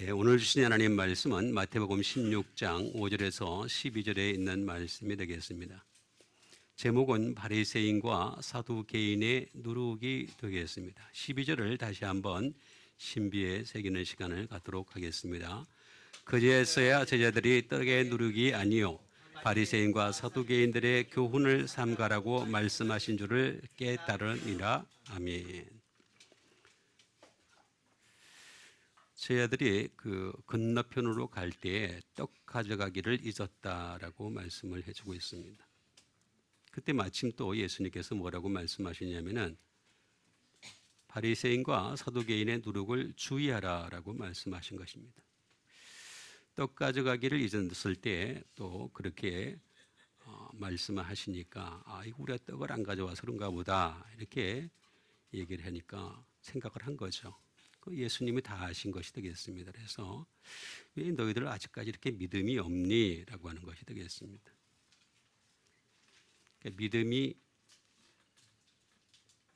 오늘 주신 하나님 말씀은 마태복음 16장 5절에서 12절에 있는 말씀이 되겠습니다. 제목은 바리새인과 사두개인의 누룩이 되겠습니다. 12절을 다시 한번 신비에 새기는 시간을 갖도록 하겠습니다. 그제서야 제자들이 떡의 누룩이 아니요 바리새인과 사두개인들의 교훈을 삼가라고 말씀하신 줄을 깨달으니라. 아멘. 제자들이 그 건너편으로 갈 때 떡 가져가기를 잊었다라고 말씀을 해주고 있습니다. 그때 마침 또 예수님께서 뭐라고 말씀하시냐면은 바리새인과 사두개인의 누룩을 주의하라라고 말씀하신 것입니다. 떡 가져가기를 잊었을 때 또 그렇게 말씀을 하시니까 이거 우리가 떡을 안 가져와서 그런가 보다 이렇게 얘기를 하니까 생각을 한 거죠. 예수님이 다 아신 것이 되겠습니다. 그래서 왜 너희들 아직까지 이렇게 믿음이 없니? 라고 하는 것이 되겠습니다. 그러니까 믿음이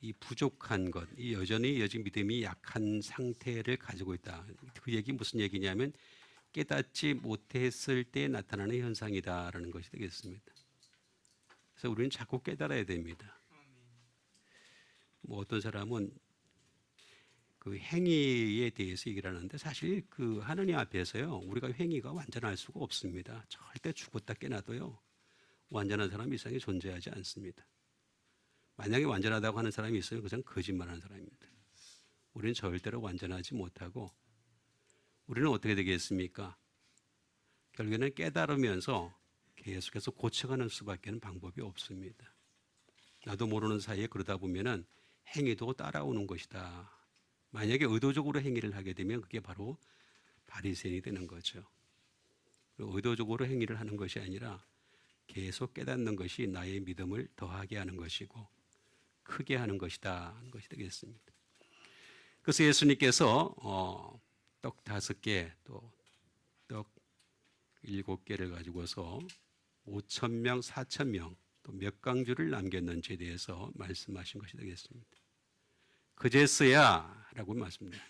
이 부족한 것, 이 여전히 믿음이 약한 상태를 가지고 있다. 그 얘기 무슨 얘기냐면 깨닫지 못했을 때 나타나는 현상이다라는 것이 되겠습니다. 그래서 우리는 자꾸 깨달아야 됩니다. 어떤 사람은 그 행위에 대해서 얘기를 하는데 사실 그 하나님 앞에서요 우리가 행위가 완전할 수가 없습니다. 절대 죽었다 깨나도요 완전한 사람이 이 세상에 존재하지 않습니다. 만약에 완전하다고 하는 사람이 있어요, 그것은 거짓말하는 사람입니다. 우리는 절대로 완전하지 못하고 우리는 어떻게 되겠습니까? 결국에는 깨달으면서 계속해서 고쳐가는 수밖에 방법이 없습니다. 나도 모르는 사이에 그러다 보면은 행위도 따라오는 것이다. 만약에 의도적으로 행위를 하게 되면 그게 바로 바리새인이 되는 거죠. 의도적으로 행위를 하는 것이 아니라 계속 깨닫는 것이 나의 믿음을 더하게 하는 것이고 크게 하는 것이다 하는 것이 되겠습니다. 그래서 예수님께서 떡 5개 또 떡 7개를 가지고서 5,000명, 4,000명 또 몇 강주를 남겼는지에 대해서 말씀하신 것이 되겠습니다. 그제서야 라고 말씀합니다.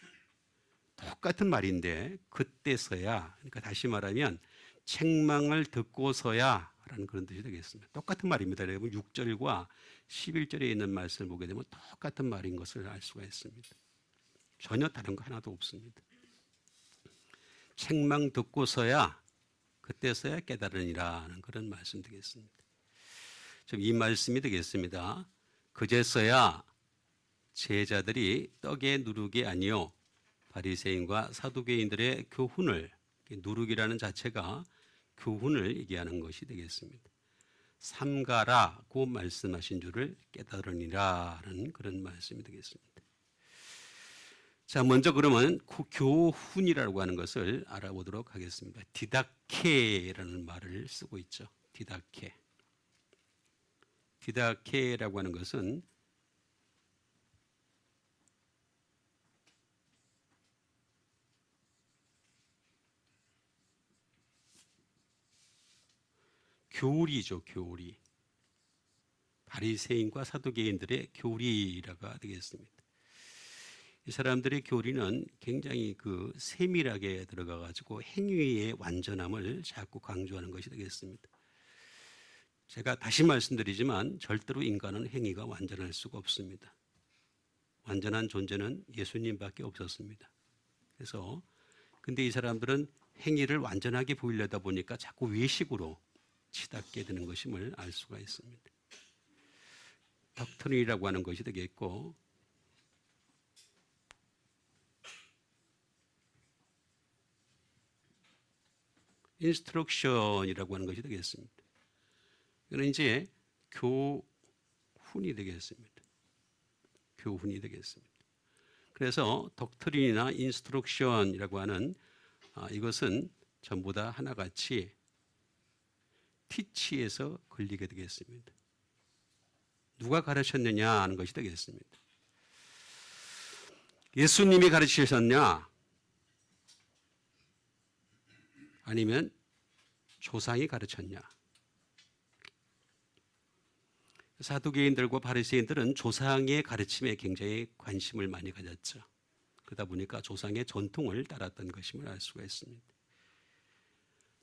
똑같은 말인데 그때서야, 그러니까 다시 말하면 책망을 듣고서야 라는 그런 뜻이 되겠습니다. 똑같은 말입니다. 여러분 6절과 11절에 있는 말씀을 보게 되면 똑같은 말인 것을 알 수가 있습니다. 전혀 다른 거 하나도 없습니다. 책망 듣고서야 그때서야 깨달으니라는 그런 말씀 되겠습니다. 이 말씀이 되겠습니다. 그제서야 제자들이 떡의 누룩이 아니요 바리새인과 사두개인들의 교훈을, 누룩이라는 자체가 교훈을 얘기하는 것이 되겠습니다. 삼가라고 말씀하신 줄을 깨달으니라는 그런 말씀이 되겠습니다. 자, 먼저 그러면 교훈이라고 하는 것을 알아보도록 하겠습니다. 디다케라는 말을 쓰고 있죠. 디다케라고 하는 것은 교리죠, 교리. 바리새인과 사두개인들의 교리라가 되겠습니다. 이 사람들의 교리는 굉장히 그 세밀하게 들어가 가지고 행위의 완전함을 자꾸 강조하는 것이 되겠습니다. 제가 다시 말씀드리지만 절대로 인간은 행위가 완전할 수가 없습니다. 완전한 존재는 예수님밖에 없었습니다. 그래서 근데 이 사람들은 행위를 완전하게 보이려다 보니까 자꾸 외식으로 치닫게 되는 것임을 알 수가 있습니다. 덕트린이라고 하는 것이 되겠고 인스트럭션이라고 하는 것이 되겠습니다. 이거는 이제 교훈이 되겠습니다. 교훈이 되겠습니다. 그래서 덕트린이나 인스트럭션이라고 하는 이것은 전부 다 하나같이 티치에서 걸리게 되겠습니다. 누가 가르쳤느냐 하는 것이 되겠습니다. 예수님이 가르치셨냐? 아니면 조상이 가르쳤냐? 사두개인들과 바리새인들은 조상의 가르침에 굉장히 관심을 많이 가졌죠. 그러다 보니까 조상의 전통을 따랐던 것임을 알 수가 있습니다.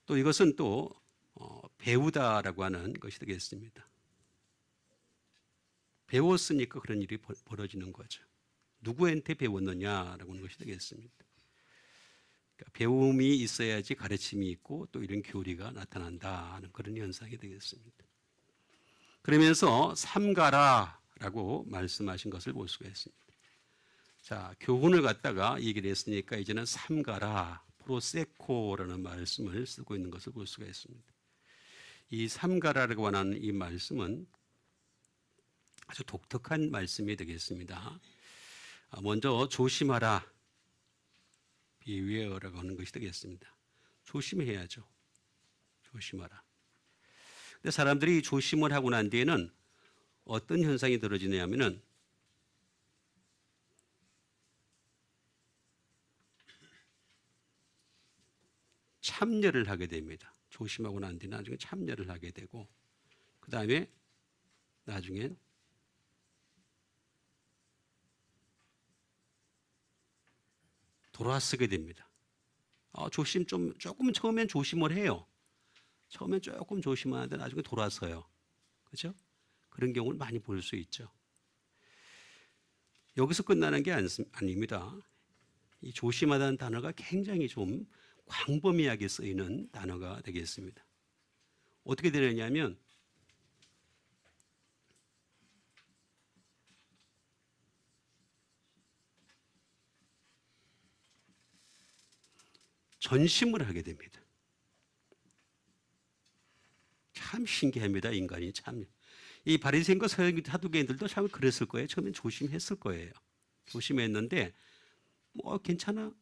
또 이것은 또 배우다라고 하는 것이 되겠습니다. 배웠으니까 그런 일이 벌어지는 거죠. 누구한테 배웠느냐라고 하는 것이 되겠습니다. 그러니까 배움이 있어야지 가르침이 있고 또 이런 교리가 나타난다 하는 그런 현상이 되겠습니다. 그러면서 삼가라라고 말씀하신 것을 볼 수가 있습니다. 자, 교훈을 갖다가 얘기를 했으니까 이제는 삼가라, 프로세코라는 말씀을 쓰고 있는 것을 볼 수가 있습니다. 이 삼가라라고 하는 이 말씀은 아주 독특한 말씀이 되겠습니다. 먼저 조심하라, beware라고 하는 것이 되겠습니다. 조심해야죠. 조심하라. 근데 사람들이 조심을 하고 난 뒤에는 어떤 현상이 벌어지냐면은 참여를 하게 됩니다. 조심하고 난 뒤에 나중에 참여를 하게 되고 그 다음에 나중엔 돌아서게 됩니다. 조금 처음엔 조심을 해요. 처음엔 조금 조심하는데 나중에 돌아서요. 그렇죠? 그런 경우를 많이 볼 수 있죠. 여기서 끝나는 게 아닙니다. 이 조심하다는 단어가 굉장히 좀 광범위하게 쓰이는 단어가 되겠습니다. 어떻게 되느냐면 전심을 하게 됩니다. 참 신기합니다. 인간이 참. 이 바리새인과 사두개인들도 참 그랬을 거예요. 처음엔 조심했을 거예요. 조심했는데 괜찮아,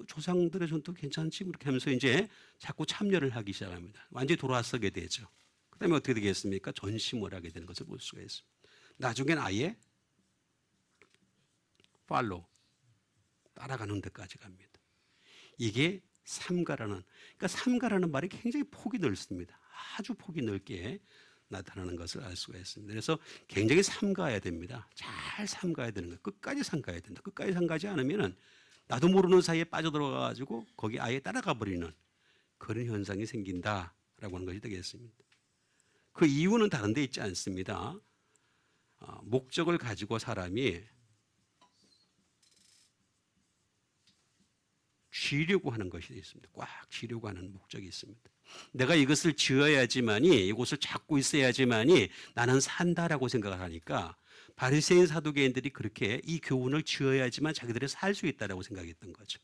조상들의 전통 괜찮지 이렇게 하면서 이제 자꾸 참여를 하기 시작합니다. 완전히 돌아서게 되죠. 그다음에 어떻게 되겠습니까? 전심을 하게 되는 것을 볼 수가 있습니다. 나중엔 아예 따라가는 데까지 갑니다. 이게 삼가라는, 그러니까 삼가라는 말이 굉장히 폭이 넓습니다. 아주 폭이 넓게 나타나는 것을 알 수가 있습니다. 그래서 굉장히 삼가해야 됩니다. 잘 삼가해야 되는 거예요. 끝까지 삼가해야 된다. 끝까지 삼가지 않으면은 나도 모르는 사이에 빠져들어가 가지고 거기 아예 따라가 버리는 그런 현상이 생긴다라고 하는 것이 되겠습니다. 그 이유는 다른 데 있지 않습니다. 목적을 가지고 사람이 쥐려고 하는 것이 있습니다. 꽉 쥐려고 하는 목적이 있습니다. 내가 이것을 지어야지만이, 이곳을 잡고 있어야지만이 나는 산다라고 생각을 하니까 바리새인 사두개인들이 그렇게 이 교훈을 지어야지만 자기들이 살 수 있다라고 생각했던 거죠.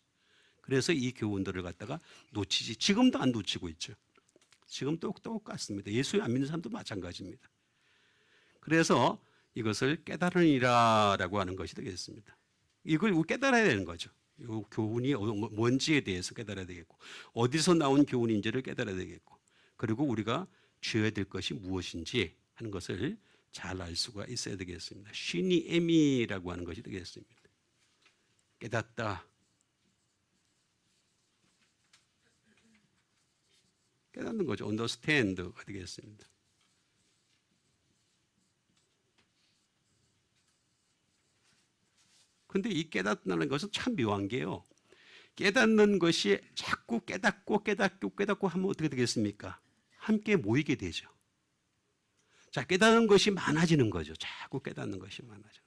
그래서 이 교훈들을 갖다가 놓치지, 지금도 안 놓치고 있죠. 지금 똑같습니다. 예수 안 믿는 사람도 마찬가지입니다. 그래서 이것을 깨달으니라라고 하는 것이 되겠습니다. 이걸 깨달아야 되는 거죠. 이 교훈이 뭔지에 대해서 깨달아야 되겠고 어디서 나온 교훈인지를 깨달아야 되겠고 그리고 우리가 쥐어야 될 것이 무엇인지 하는 것을 잘 알 수가 있어야 되겠습니다. 쉬니에미라고 하는 것이 되겠습니다. 깨닫다. 깨닫는 거죠. understand가 되겠습니다. 근데 이 깨닫는 것은 참 묘한 게요. 깨닫는 것이 자꾸 깨닫고 하면 어떻게 되겠습니까? 함께 모이게 되죠. 자, 깨닫는 것이 많아지는 거죠. 자꾸 깨닫는 것이 많아지는.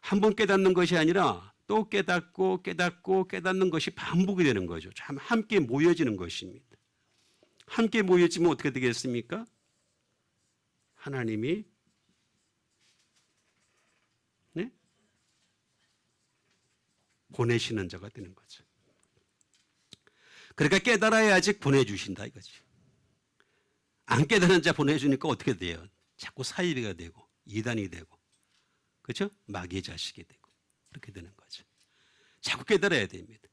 한 번 깨닫는 것이 아니라 또 깨닫고 깨닫는 것이 반복이 되는 거죠. 참 함께 모여지는 것입니다. 함께 모여지면 어떻게 되겠습니까? 하나님이 보내시는 자가 되는 거죠. 그러니까 깨달아야 아직 보내주신다 이거지. 안 깨달은 자 보내주니까 어떻게 돼요? 자꾸 사이비가 되고 이단이 되고 그렇죠? 마귀의 자식이 되고 그렇게 되는 거죠. 자꾸 깨달아야 됩니다.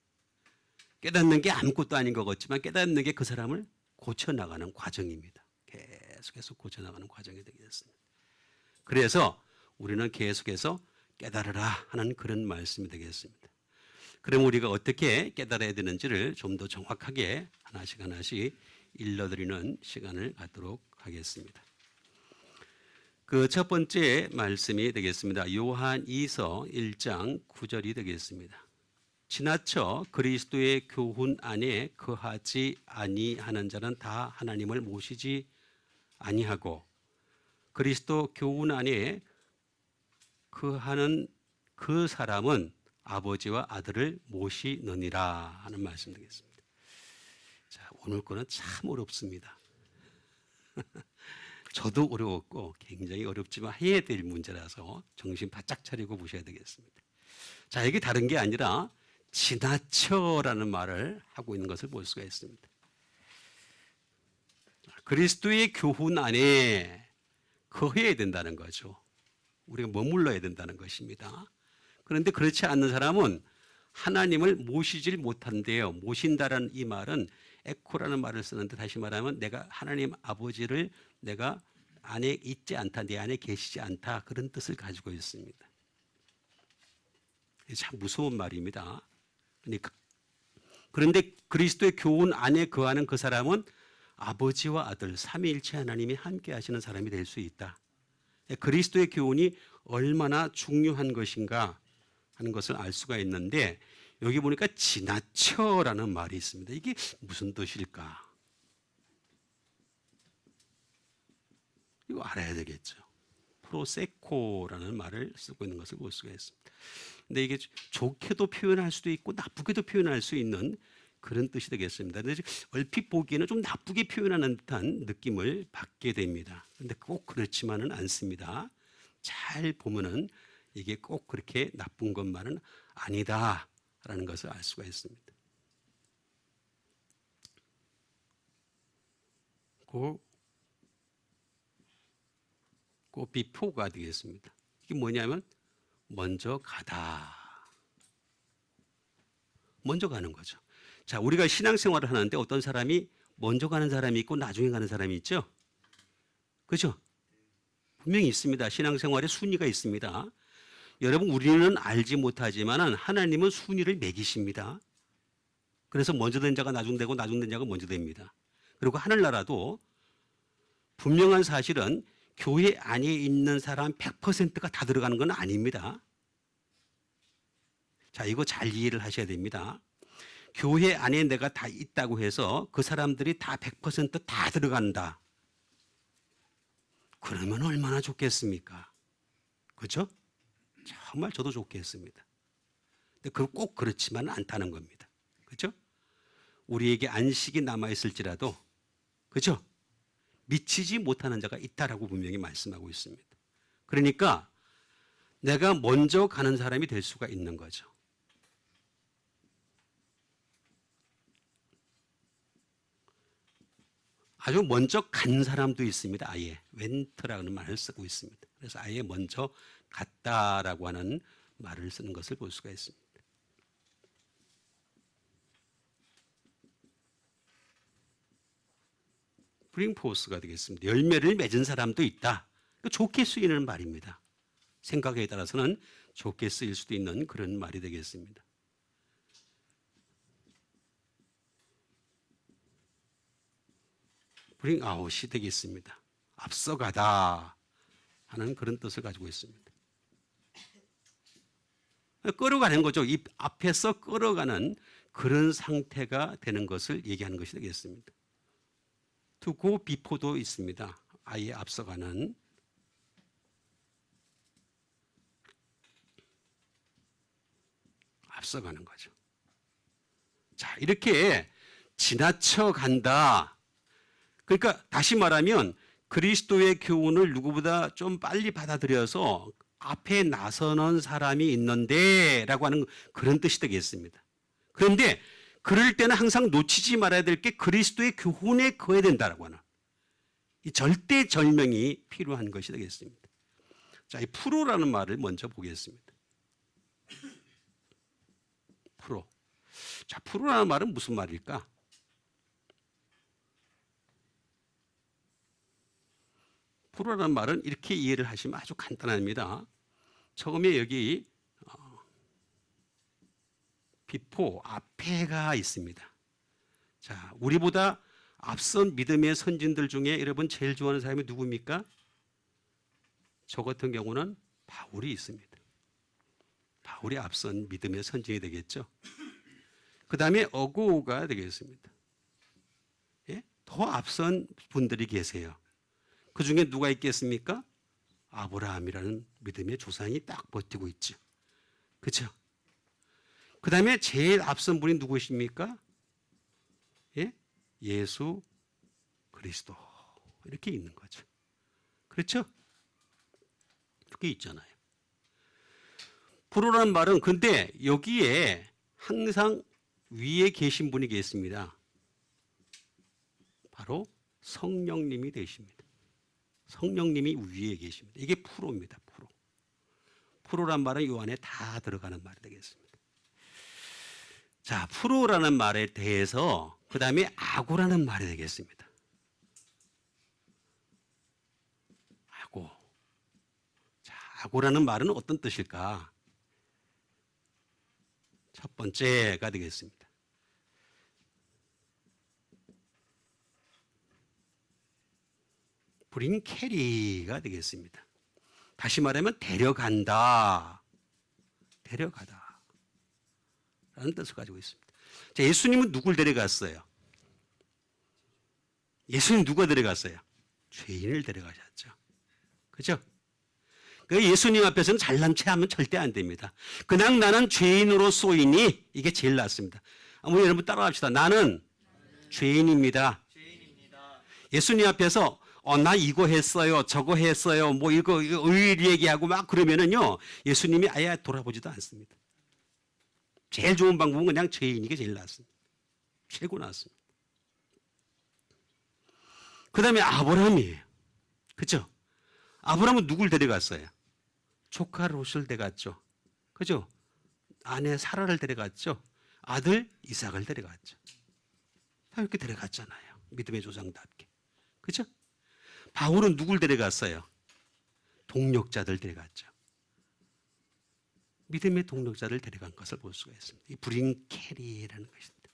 깨닫는 게 아무것도 아닌 것 같지만 깨닫는 게 그 사람을 고쳐나가는 과정입니다. 계속해서 고쳐나가는 과정이 되겠습니다. 그래서 우리는 계속해서 깨달으라 하는 그런 말씀이 되겠습니다. 그럼 우리가 어떻게 깨달아야 되는지를 좀 더 정확하게 하나씩 일러드리는 시간을 갖도록 하겠습니다. 그 첫 번째 말씀이 되겠습니다. 요한 2서 1장 9절이 되겠습니다. 지나쳐 그리스도의 교훈 안에 거하지 아니하는 자는 다 하나님을 모시지 아니하고 그리스도 교훈 안에 거하는 그 사람은 아버지와 아들을 모시느니라 하는 말씀 되겠습니다. 자, 오늘 거는 참 어렵습니다. 저도 어려웠고 굉장히 어렵지만 해야 될 문제라서 정신 바짝 차리고 보셔야 되겠습니다. 자, 이게 다른 게 아니라 지나쳐라는 말을 하고 있는 것을 볼 수가 있습니다. 그리스도의 교훈 안에 거해야 된다는 거죠. 우리가 머물러야 된다는 것입니다. 그런데 그렇지 않는 사람은 하나님을 모시질 못한대요. 모신다라는 이 말은 에코라는 말을 쓰는데 다시 말하면 내가 하나님 아버지를 내가 안에 있지 않다, 내 안에 계시지 않다 그런 뜻을 가지고 있습니다. 참 무서운 말입니다. 그러니까 그런데 그리스도의 교훈 안에 거하는 그 사람은 아버지와 아들 삼위일체 하나님이 함께 하시는 사람이 될 수 있다. 그리스도의 교훈이 얼마나 중요한 것인가 하는 것을 알 수가 있는데 여기 보니까 지나쳐라는 말이 있습니다. 이게 무슨 뜻일까? 이거 알아야 되겠죠. 프로세코라는 말을 쓰고 있는 것을 볼 수가 있습니다. 근데 이게 좋게도 표현할 수도 있고 나쁘게도 표현할 수 있는 그런 뜻이 되겠습니다. 근데 얼핏 보기에는 좀 나쁘게 표현하는 듯한 느낌을 받게 됩니다. 그런데 꼭 그렇지만은 않습니다. 잘 보면은 이게 꼭 그렇게 나쁜 것만은 아니다라는 것을 알 수가 있습니다. 그 비포가 되겠습니다. 이게 뭐냐면 먼저 가다. 먼저 가는 거죠. 자, 우리가 신앙생활을 하는데 어떤 사람이 먼저 가는 사람이 있고 나중에 가는 사람이 있죠. 그렇죠? 분명히 있습니다. 신앙생활에 순위가 있습니다. 여러분 우리는 알지 못하지만 하나님은 순위를 매기십니다. 그래서 먼저 된 자가 나중 되고 나중 된 자가 먼저 됩니다. 그리고 하늘나라도 분명한 사실은 교회 안에 있는 사람 100%가 다 들어가는 건 아닙니다. 자, 이거 잘 이해를 하셔야 됩니다. 교회 안에 내가 다 있다고 해서 그 사람들이 다 100%다 들어간다. 그러면 얼마나 좋겠습니까? 그렇죠? 정말 저도 좋겠습니다. 근데 그거 꼭 그렇지만 않다는 겁니다. 그렇죠? 우리에게 안식이 남아있을지라도 그렇죠? 미치지 못하는 자가 있다라고 분명히 말씀하고 있습니다. 그러니까 내가 먼저 가는 사람이 될 수가 있는 거죠. 아주 먼저 간 사람도 있습니다. 아예 웬트라는 말을 쓰고 있습니다. 그래서 아예 먼저 갔다라고 하는 말을 쓰는 것을 볼 수가 있습니다. 브링포스가 되겠습니다. 열매를 맺은 사람도 있다. 좋게 쓰이는 말입니다. 생각에 따라서는 좋게 쓰일 수도 있는 그런 말이 되겠습니다. 브링아웃이 되겠습니다. 앞서가다 하는 그런 뜻을 가지고 있습니다. 끌어가는 거죠. 이 앞에서 끌어가는 그런 상태가 되는 것을 얘기하는 것이 되겠습니다. to go before도 있습니다. 아예 앞서가는. 앞서가는 거죠. 자, 이렇게 지나쳐 간다. 그러니까 다시 말하면 그리스도의 교훈을 누구보다 좀 빨리 받아들여서 앞에 나서는 사람이 있는데 라고 하는 그런 뜻이 되겠습니다. 그런데 그럴 때는 항상 놓치지 말아야 될 게 그리스도의 교훈에 거해야 된다라고 하는 이 절대절명이 필요한 것이 되겠습니다. 자, 이 프로라는 말을 먼저 보겠습니다. 프로. 자, 프로라는 말은 무슨 말일까? 프로라는 말은 이렇게 이해를 하시면 아주 간단합니다. 처음에 여기 비포 앞에가 있습니다. 자, 우리보다 앞선 믿음의 선진들 중에 여러분 제일 좋아하는 사람이 누굽니까? 저 같은 경우는 바울이 있습니다. 바울이 앞선 믿음의 선진이 되겠죠. 그 다음에 어고가 되겠습니다. 예? 더 앞선 분들이 계세요. 그 중에 누가 있겠습니까? 아브라함이라는 믿음의 조상이 딱 버티고 있죠. 그렇죠? 그 다음에 제일 앞선 분이 누구십니까? 예? 예수 그리스도. 이렇게 있는 거죠. 그렇죠? 그게 있잖아요. 프로라는 말은 근데 여기에 항상 위에 계신 분이 계십니다. 바로 성령님이 되십니다. 성령님이 위에 계십니다. 이게 프로입니다. 프로. 프로란 말은 이 안에 다 들어가는 말이 되겠습니다. 자, 프로라는 말에 대해서 그 다음에 아고라는 말이 되겠습니다. 아고. 자, 아고라는 말은 어떤 뜻일까? 첫 번째가 되겠습니다. 브링 캐리가 되겠습니다. 다시 말하면 데려간다. 데려가다. 라는 뜻을 가지고 있습니다. 자, 예수님은 누굴 데려갔어요? 예수님 누가 데려갔어요? 죄인을 데려가셨죠. 그죠? 그 예수님 앞에서는 잘난 체하면 절대 안 됩니다. 그냥 나는 죄인으로 쏘이니 이게 제일 낫습니다. 한번 여러분 따라합시다. 나는 죄인입니다. 예수님 앞에서 나 이거 했어요, 저거 했어요, 뭐 이거 의리 얘기하고 막 그러면은요, 예수님이 아예 돌아보지도 않습니다. 제일 좋은 방법은 그냥 죄인이게 제일 낫습니다. 최고 낫습니다. 그 다음에 아브라함이에요. 그죠? 아브라함은 누굴 데려갔어요? 조카 롯을 데려갔죠. 그죠? 아내 사라를 데려갔죠. 아들 이삭을 데려갔죠. 다 이렇게 데려갔잖아요. 믿음의 조상답게. 그죠? 바울은 누굴 데려갔어요? 동력자들 데려갔죠. 믿음의 동력자를 데려간 것을 볼 수가 있습니다. 이 브링 캐리라는 것입니다.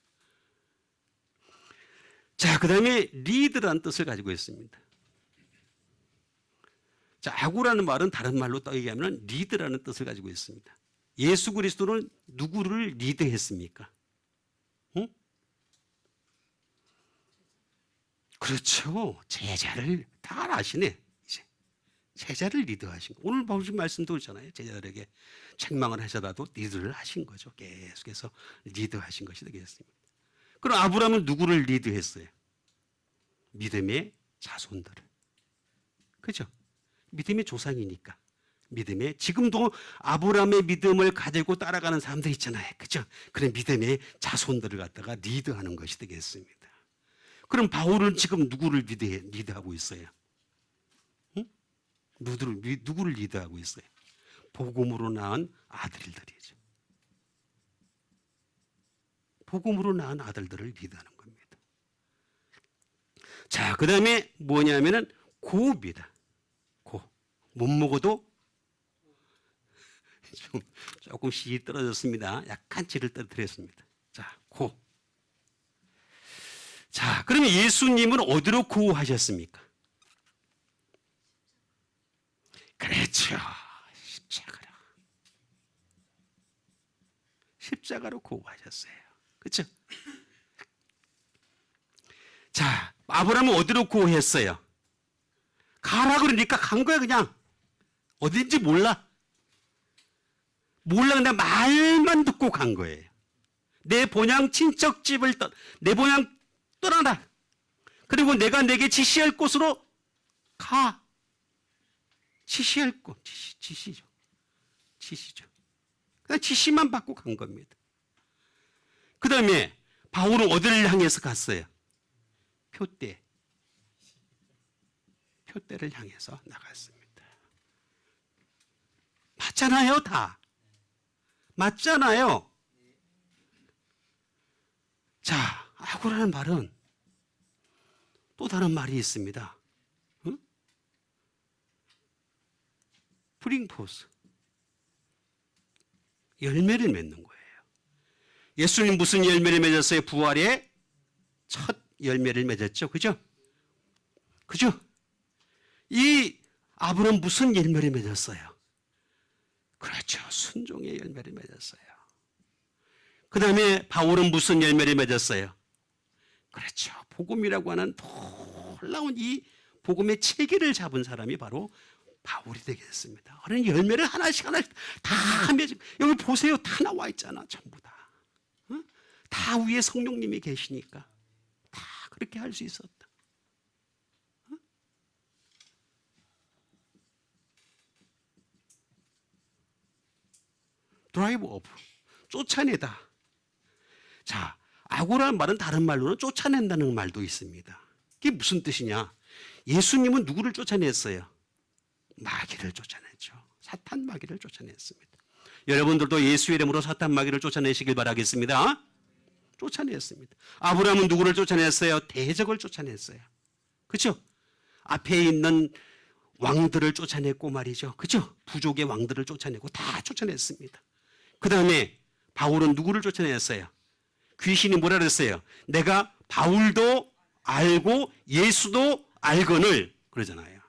자, 그 다음에 리드라는 뜻을 가지고 있습니다. 자, 아구라는 말은 다른 말로 얘기하면 리드라는 뜻을 가지고 있습니다. 예수 그리스도는 누구를 리드했습니까? 응? 그렇죠. 제자를 다 아시네. 이제 제자를 리드하신 거. 오늘 보신 말씀도 그렇잖아요. 제자들에게 책망을 하셔도 리드를 하신 거죠. 계속해서 리드하신 것이 되겠습니다. 그럼 아브라함은 누구를 리드했어요? 믿음의 자손들을. 그죠? 믿음의 조상이니까. 믿음의 지금도 아브라함의 믿음을 가지고 따라가는 사람들 있잖아요. 그죠? 그런 믿음의 자손들을 갖다가 리드하는 것이 되겠습니다. 그럼 바울은 지금 누구를 리드하고 있어요? 응? 누구를 리드하고 있어요? 복음으로 낳은 아들들이죠. 복음으로 낳은 아들들을 리드하는 겁니다. 자, 그 다음에 뭐냐면은 고입니다. 고. 못 먹어도 조금 씨 떨어졌습니다. 약간 질을 떨어뜨렸습니다. 자, 고. 자, 그러면 예수님은 어디로 고하셨습니까? 그렇죠. 십자가로. 십자가로 고하셨어요. 그렇죠? 자, 아브라함은 어디로 고했어요? 가라 그러니까 간 거야 그냥. 어딘지 몰라. 몰라. 근데 말만 듣고 간 거예요. 내 본향 친척집을 내 본향 떠나라. 그리고 내가 내게 지시할 곳으로 가. 지시할 곳. 지시죠. 지시죠. 그냥 지시만 받고 간 겁니다. 그 다음에 바울은 어디를 향해서 갔어요? 표대. 표대를 향해서 나갔습니다. 맞잖아요, 다. 맞잖아요. 자, 아고라는 말은 또 다른 말이 있습니다. 응? 브링포스. 열매를 맺는 거예요. 예수님 무슨 열매를 맺었어요? 부활의 첫 열매를 맺었죠. 그죠? 그죠? 이 아브라함 무슨 열매를 맺었어요? 그렇죠. 순종의 열매를 맺었어요. 그 다음에 바울은 무슨 열매를 맺었어요? 그렇죠. 복음이라고 하는 놀라운 이 복음의 체계를 잡은 사람이 바로 바울이 되겠습니다. 그런 열매를 하나씩 다 맺으면, 여기 보세요. 다 나와 있잖아. 전부 다. 어? 다 위에 성령님이 계시니까 다 그렇게 할 수 있었다. 어? 드라이브 오프, 쫓아내다. 자, 아고라는 말은 다른 말로는 쫓아낸다는 말도 있습니다. 그게 무슨 뜻이냐? 예수님은 누구를 쫓아냈어요? 마귀를 쫓아냈죠. 사탄 마귀를 쫓아냈습니다. 여러분들도 예수 이름으로 사탄 마귀를 쫓아내시길 바라겠습니다. 쫓아냈습니다. 아브라함은 누구를 쫓아냈어요? 대적을 쫓아냈어요. 그렇죠? 앞에 있는 왕들을 쫓아냈고 말이죠. 그렇죠? 부족의 왕들을 쫓아내고 다 쫓아냈습니다. 그 다음에 바울은 누구를 쫓아냈어요? 귀신이 뭐라 그랬어요? 내가 바울도 알고 예수도 알거늘 그러잖아요.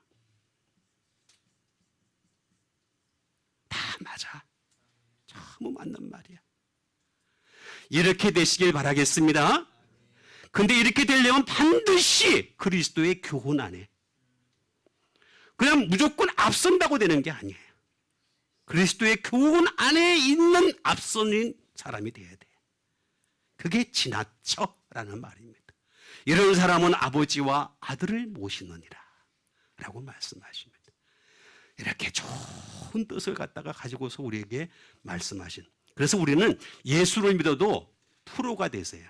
다 맞아. 너무 맞는 말이야. 이렇게 되시길 바라겠습니다. 근데 이렇게 되려면 반드시 그리스도의 교훈 안에, 그냥 무조건 앞선다고 되는 게 아니에요. 그리스도의 교훈 안에 있는 앞서는 사람이 돼야 돼. 그게 지나쳐라는 말입니다. 이런 사람은 아버지와 아들을 모시느니라 라고 말씀하십니다. 이렇게 좋은 뜻을 갖다가 가지고서 우리에게 말씀하신, 그래서 우리는 예수를 믿어도 프로가 되세요.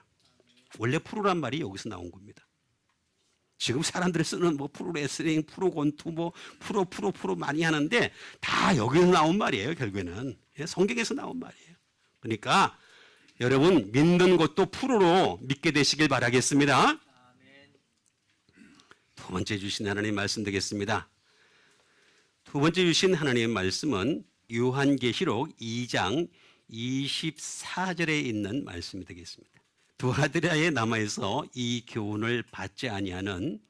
원래 프로란 말이 여기서 나온 겁니다. 지금 사람들이 쓰는 뭐 프로레슬링, 프로권투, 뭐 프로 많이 하는데 다 여기서 나온 말이에요. 결국에는 성경에서 나온 말이에요. 그러니까 여러분 믿는 것도 프로로 믿게 되시길 바라겠습니다. 두 번째 주신 하나님 말씀 되겠습니다. 두 번째 주신 하나님의 말씀은 요한계시록 2장 24절에 있는 말씀이 되겠습니다. 두아드라에 남아있어 이 교훈을 받지 아니하는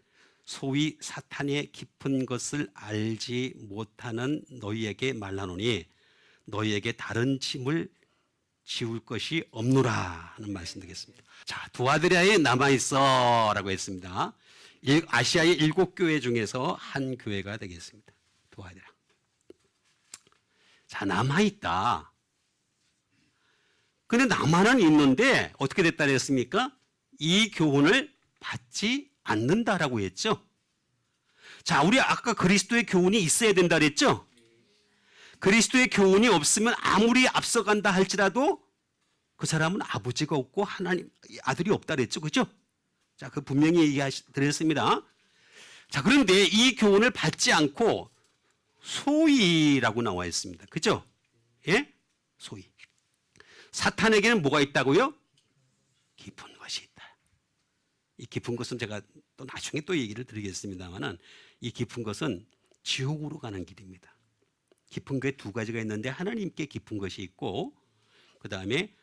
소위 사탄의 깊은 것을 알지 못하는 너희에게 말하노니 너희에게 다른 짐을 지울 것이 없노라 하는 말씀 되겠습니다. 자, 두아드라에 남아있어 라고 했습니다. 아시아의 7교회 중에서 한 교회가 되겠습니다. 두아드라. 자, 남아있다. 근데 남아는 있는데 어떻게 됐다 그랬습니까? 이 교훈을 받지 않는다라고 했죠. 자, 우리 아까 그리스도의 교훈이 있어야 된다 그랬죠. 그리스도의 교훈이 없으면 아무리 앞서간다 할지라도 그 사람은 아버지가 없고 하나님 아들이 없다 그랬죠. 그죠? 자, 그 분명히 얘기드렸습니다. 자, 그런데 이 교훈을 받지 않고 소위라고 나와 있습니다. 그죠? 예? 소위. 사탄에게는 뭐가 있다고요? 깊은 것이 있다. 이 깊은 것은 제가 또 나중에 또 얘기를 드리겠습니다만은 이 깊은 것은 지옥으로 가는 길입니다. 깊은 게 두 가지가 있는데 하나님께 깊은 것이 있고 그 다음에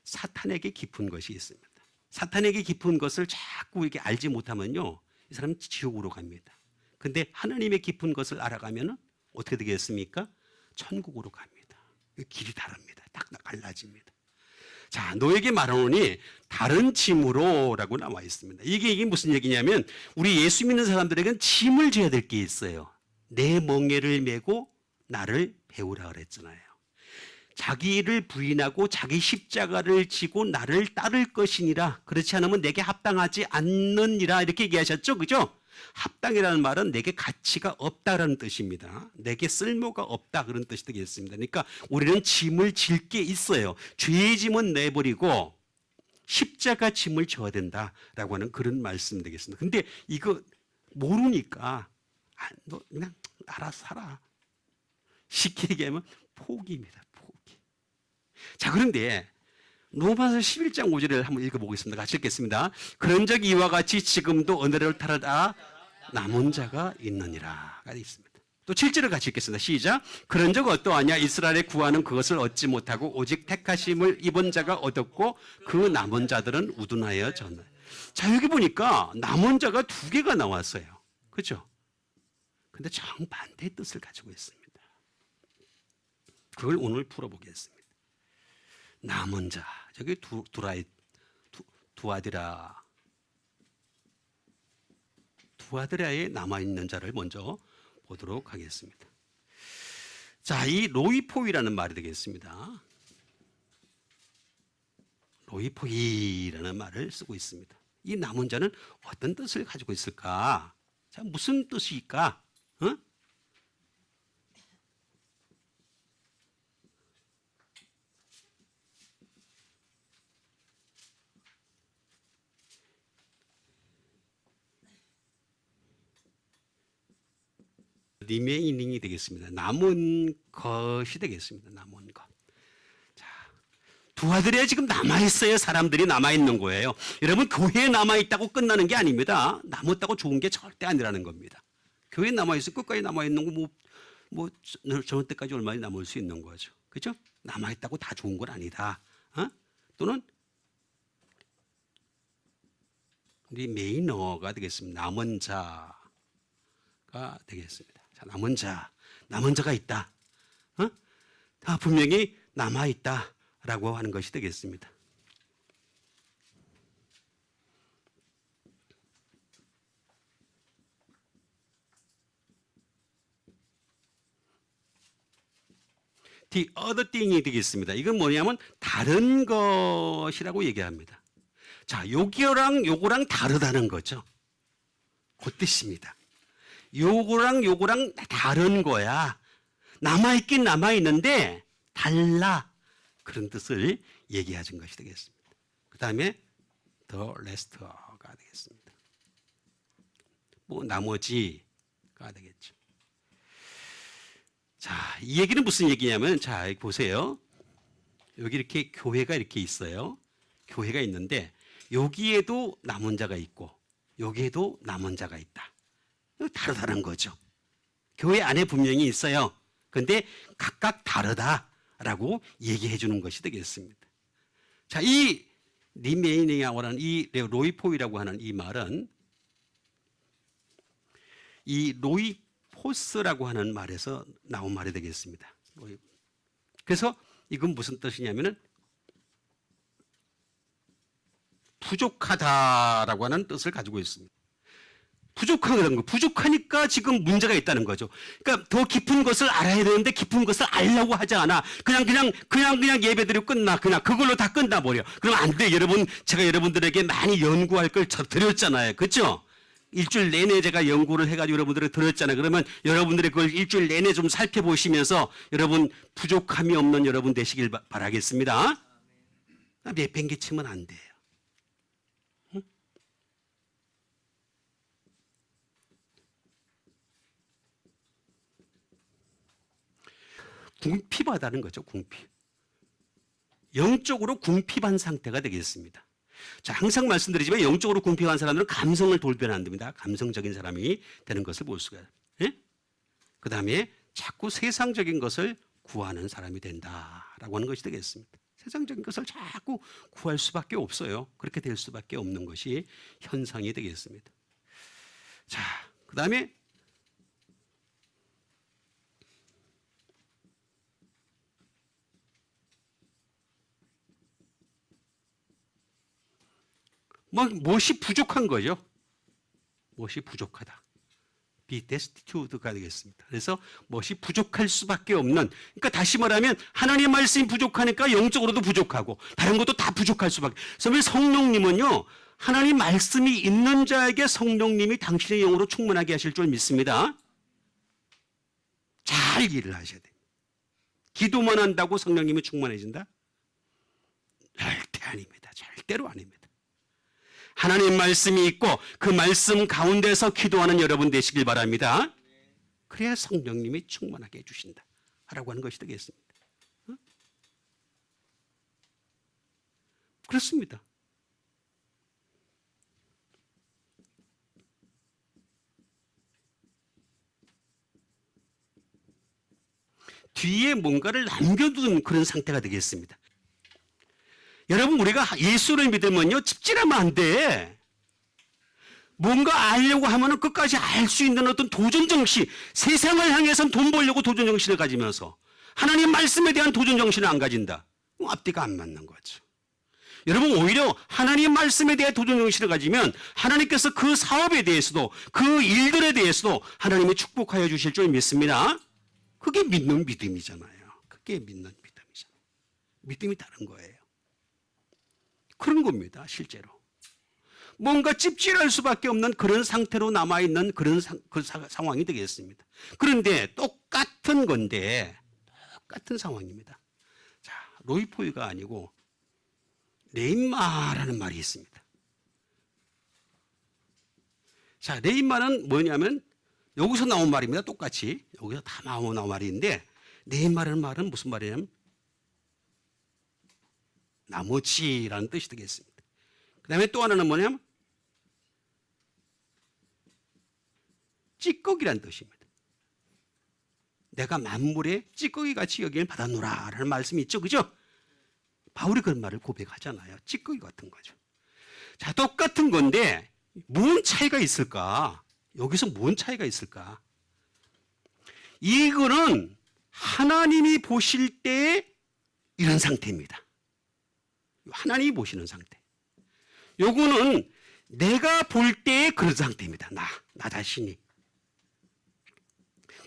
사탄에게 깊은 것이 있습니다. 사탄에게 깊은 것을 자꾸 이렇게 알지 못하면요, 이 사람은 지옥으로 갑니다. 근데 하나님의 깊은 것을 알아가면 어떻게 되겠습니까? 천국으로 갑니다. 길이 다릅니다. 딱 갈라집니다. 자, 너에게 말하노니 다른 짐으로 라고 나와 있습니다. 이게 무슨 얘기냐면 우리 예수 믿는 사람들에게는 짐을 져야 될 게 있어요. 내 멍에를 메고 나를 배우라 그랬잖아요. 자기를 부인하고 자기 십자가를 지고 나를 따를 것이니라. 그렇지 않으면 내게 합당하지 않느니라 이렇게 얘기하셨죠. 그죠? 합당이라는 말은 내게 가치가 없다라는 뜻입니다. 내게 쓸모가 없다 그런 뜻이 되겠습니다. 그러니까 우리는 짐을 질 게 있어요. 죄의 짐은 내버리고 십자가 짐을 져야 된다라고 하는 그런 말씀 되겠습니다. 근데 이거 모르니까 너 그냥 알아서 살아. 쉽게 얘기하면 포기입니다. 포기. 자, 그런데 로마서 11장 5절을 한번 읽어보겠습니다. 같이 읽겠습니다. 그런 적 이와 같이 지금도 은혜를 타르다 남은 자가 있느니라 가 있습니다. 또 7절을 같이 읽겠습니다. 시작. 그런 적 어떠하냐? 이스라엘의 구하는 그것을 얻지 못하고 오직 택하심을 입은 자가 얻었고 그 남은 자들은 우둔하여 졌나. 자, 여기 보니까 남은 자가 두 개가 나왔어요. 그렇죠? 근데 정반대의 뜻을 가지고 있습니다. 그걸 오늘 풀어보겠습니다. 남은 자, 저기 두아드라에 남아있는 자를 먼저 보도록 하겠습니다. 자, 이 로이포이라는 말이 되겠습니다. 로이포이라는 말을 쓰고 있습니다. 이 남은 자는 어떤 뜻을 가지고 있을까? 자, 무슨 뜻일까? 리메이닝이 되겠습니다. 남은 것이 되겠습니다. 남은 것. 자, 두아드레에 지금 남아있어요. 사람들이 남아있는 거예요. 여러분, 교회에 남아있다고 끝나는 게 아닙니다. 남았다고 좋은 게 절대 아니라는 겁니다. 교회에 남아있어 끝까지 남아있는 거 저 때까지 얼마나 남을 수 있는 거죠. 그죠? 남아있다고 다 좋은 건 아니다. 또는 리메이너가 되겠습니다. 남은 자가 되겠습니다. 자, 남은 자가 있다. 다 분명히 남아 있다라고 하는 것이 되겠습니다. The other thing이 되겠습니다. 이건 뭐냐면 다른 것이라고 얘기합니다. 자, 요거랑 다르다는 거죠. 그 뜻입니다. 요거랑 다른 거야. 남아있긴 남아있는데 달라. 그런 뜻을 얘기하는 것이 되겠습니다. 그 다음에 the rest가 되겠습니다. 뭐 나머지가 되겠죠. 자, 이 얘기는 무슨 얘기냐면, 자, 보세요. 여기 이렇게 교회가 이렇게 있어요. 교회가 있는데 여기에도 남은 자가 있고 여기에도 남은 자가 있다. 다르다는 거죠. 교회 안에 분명히 있어요. 그런데 각각 다르다라고 얘기해 주는 것이 되겠습니다. 자, 이 리메이닝이라는 이 로이포이라고 하는 이 말은 이 로이포스라고 하는 말에서 나온 말이 되겠습니다. 그래서 이건 무슨 뜻이냐면은 부족하다라고 하는 뜻을 가지고 있습니다. 부족하다는 거. 부족하니까 지금 문제가 있다는 거죠. 그러니까 더 깊은 것을 알아야 되는데 깊은 것을 알려고 하지 않아. 그냥 예배드리고 끝나. 그냥 그걸로 다 끝나버려. 그럼 안 돼. 여러분, 제가 여러분들에게 많이 연구할 걸 드렸잖아요. 그렇죠? 일주일 내내 제가 연구를 해가지고 여러분들에게 드렸잖아요. 그러면 여러분들이 그걸 일주일 내내 좀 살펴보시면서 여러분 부족함이 없는 여러분 되시길 바라겠습니다. 내팽개치면 안 돼요. 궁핍하다는 거죠. 궁핍. 영적으로 궁핍한 상태가 되겠습니다. 자, 항상 말씀드리지만 영적으로 궁핍한 사람들은 감성을 돌변 안 됩니다. 감성적인 사람이 되는 것을 볼 수가 있어요. 그 다음에 자꾸 세상적인 것을 구하는 사람이 된다라고 하는 것이 되겠습니다. 세상적인 것을 자꾸 구할 수밖에 없어요. 그렇게 될 수밖에 없는 것이 현상이 되겠습니다. 자, 그 다음에 무엇이 부족한 거죠. 무엇이 부족하다. be destitute가 되겠습니다. 그래서 무엇이 부족할 수밖에 없는, 그러니까 다시 말하면 하나님의 말씀이 부족하니까 영적으로도 부족하고 다른 것도 다 부족할 수밖에. 그래서 성령님은요, 하나님 말씀이 있는 자에게 성령님이 당신의 영으로 충만하게 하실 줄 믿습니다. 잘 일을 하셔야 돼요. 기도만 한다고 성령님이 충만해진다? 절대 아닙니다. 절대로 아닙니다. 하나님 말씀이 있고 그 말씀 가운데서 기도하는 여러분 되시길 바랍니다. 그래야 성령님이 충만하게 해주신다 라고 하는 것이 되겠습니다. 그렇습니다. 뒤에 뭔가를 남겨둔 그런 상태가 되겠습니다. 여러분, 우리가 예수를 믿으면요, 찝찝하면 안 돼. 뭔가 알려고 하면은 끝까지 알 수 있는 어떤 도전정신, 세상을 향해서는 돈 벌려고 도전정신을 가지면서 하나님 말씀에 대한 도전 정신을 안 가진다. 앞뒤가 안 맞는 거죠. 여러분, 오히려 하나님 말씀에 대한 도전 정신을 가지면 하나님께서 그 사업에 대해서도 그 일들에 대해서도 하나님이 축복하여 주실 줄 믿습니다. 그게 믿는 믿음이잖아요. 그게 믿는 믿음이잖아요. 믿음이 다른 거예요. 그런 겁니다, 실제로. 뭔가 찝찝할 수밖에 없는 그런 상태로 남아있는 그런 상황이 되겠습니다. 그런데 똑같은 건데, 똑같은 상황입니다. 자, 로이포이가 아니고, 레인마라는 말이 있습니다. 자, 레인마는 뭐냐면, 여기서 나온 말입니다. 똑같이. 여기서 다 나온 말인데, 레인마라는 말은 무슨 말이냐면, 나머지라는 뜻이 되겠습니다. 그 다음에 또 하나는 뭐냐면, 찌꺼기란 뜻입니다. 내가 만물의 찌꺼기같이 여기를 받아놓으라 라는 말씀이 있죠. 그죠? 바울이 그런 말을 고백하잖아요. 찌꺼기 같은 거죠. 자, 똑같은 건데 무슨 차이가 있을까? 여기서 무슨 차이가 있을까? 이거는 하나님이 보실 때 이런 상태입니다. 하나님이 보시는 상태. 요거는 내가 볼 때 그런 상태입니다. 나 자신이.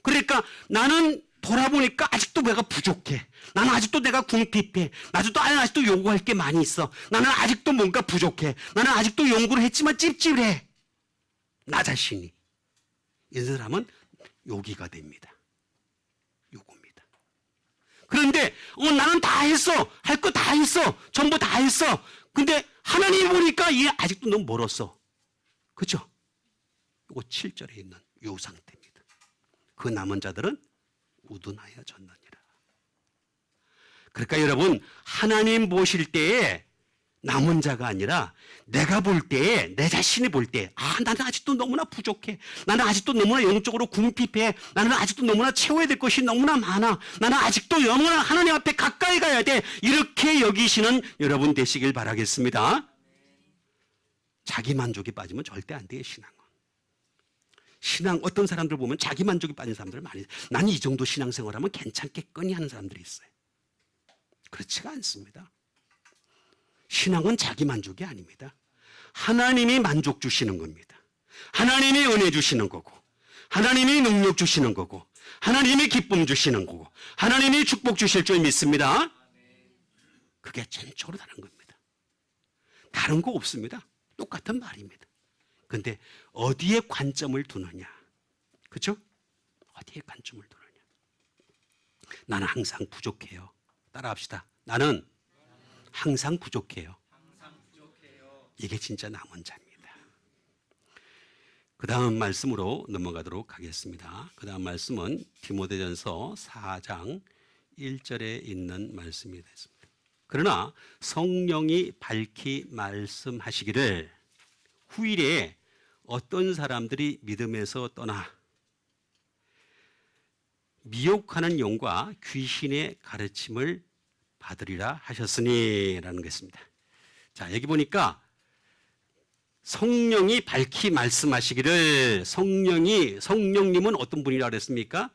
그러니까 나는 돌아보니까 아직도 내가 부족해. 나는 아직도 내가 궁핍해. 나는 아직도 요구할 게 많이 있어. 나는 아직도 뭔가 부족해. 나는 아직도 연구를 했지만 찝찝해. 나 자신이. 이 사람은 요기가 됩니다. 요구입니다. 그런데 나는 다 했어. 할 거 다 했어. 전부 다 했어. 근데 하나님 보니까 얘 아직도 너무 멀었어. 그렇죠? 이거 7절에 있는 요 상태입니다. 그 남은 자들은 우둔하여 졌느니라. 그러니까 여러분, 하나님 보실 때에 남은 자가 아니라 내가 볼 때에, 내 자신이 볼 때, 나는 아직도 너무나 부족해. 나는 아직도 너무나 영적으로 궁핍해. 나는 아직도 너무나 채워야 될 것이 너무나 많아. 나는 아직도 너무나 하나님 앞에 가까이 가야 돼. 이렇게 여기시는 여러분 되시길 바라겠습니다. 자기 만족에 빠지면 절대 안 돼요, 신앙은. 신앙, 어떤 사람들 보면 자기 만족에 빠진 사람들 많이 있어요. 난 이 정도 신앙생활하면 괜찮겠거니 하는 사람들이 있어요. 그렇지가 않습니다. 신앙은 자기 만족이 아닙니다. 하나님이 만족 주시는 겁니다. 하나님이 은혜 주시는 거고, 하나님이 능력 주시는 거고, 하나님이 기쁨 주시는 거고, 하나님이 축복 주실 줄 믿습니다. 그게 전적으로 다른 겁니다. 다른 거 없습니다. 똑같은 말입니다. 그런데 어디에 관점을 두느냐, 그렇죠? 어디에 관점을 두느냐. 나는 항상 부족해요. 따라합시다. 나는 항상 부족해요. 이게 진짜 남은 자입니다. 그 다음 말씀으로 넘어가도록 하겠습니다. 그 다음 말씀은 디모데전서 4장 1절에 있는 말씀이 됐습니다. 그러나 성령이 밝히 말씀하시기를 후일에 어떤 사람들이 믿음에서 떠나 미혹하는 영과 귀신의 가르침을 받으리라 하셨으니 라는 것입니다. 자, 여기 보니까 성령이 밝히 말씀하시기를, 성령님은 어떤 분이라고 그랬습니까?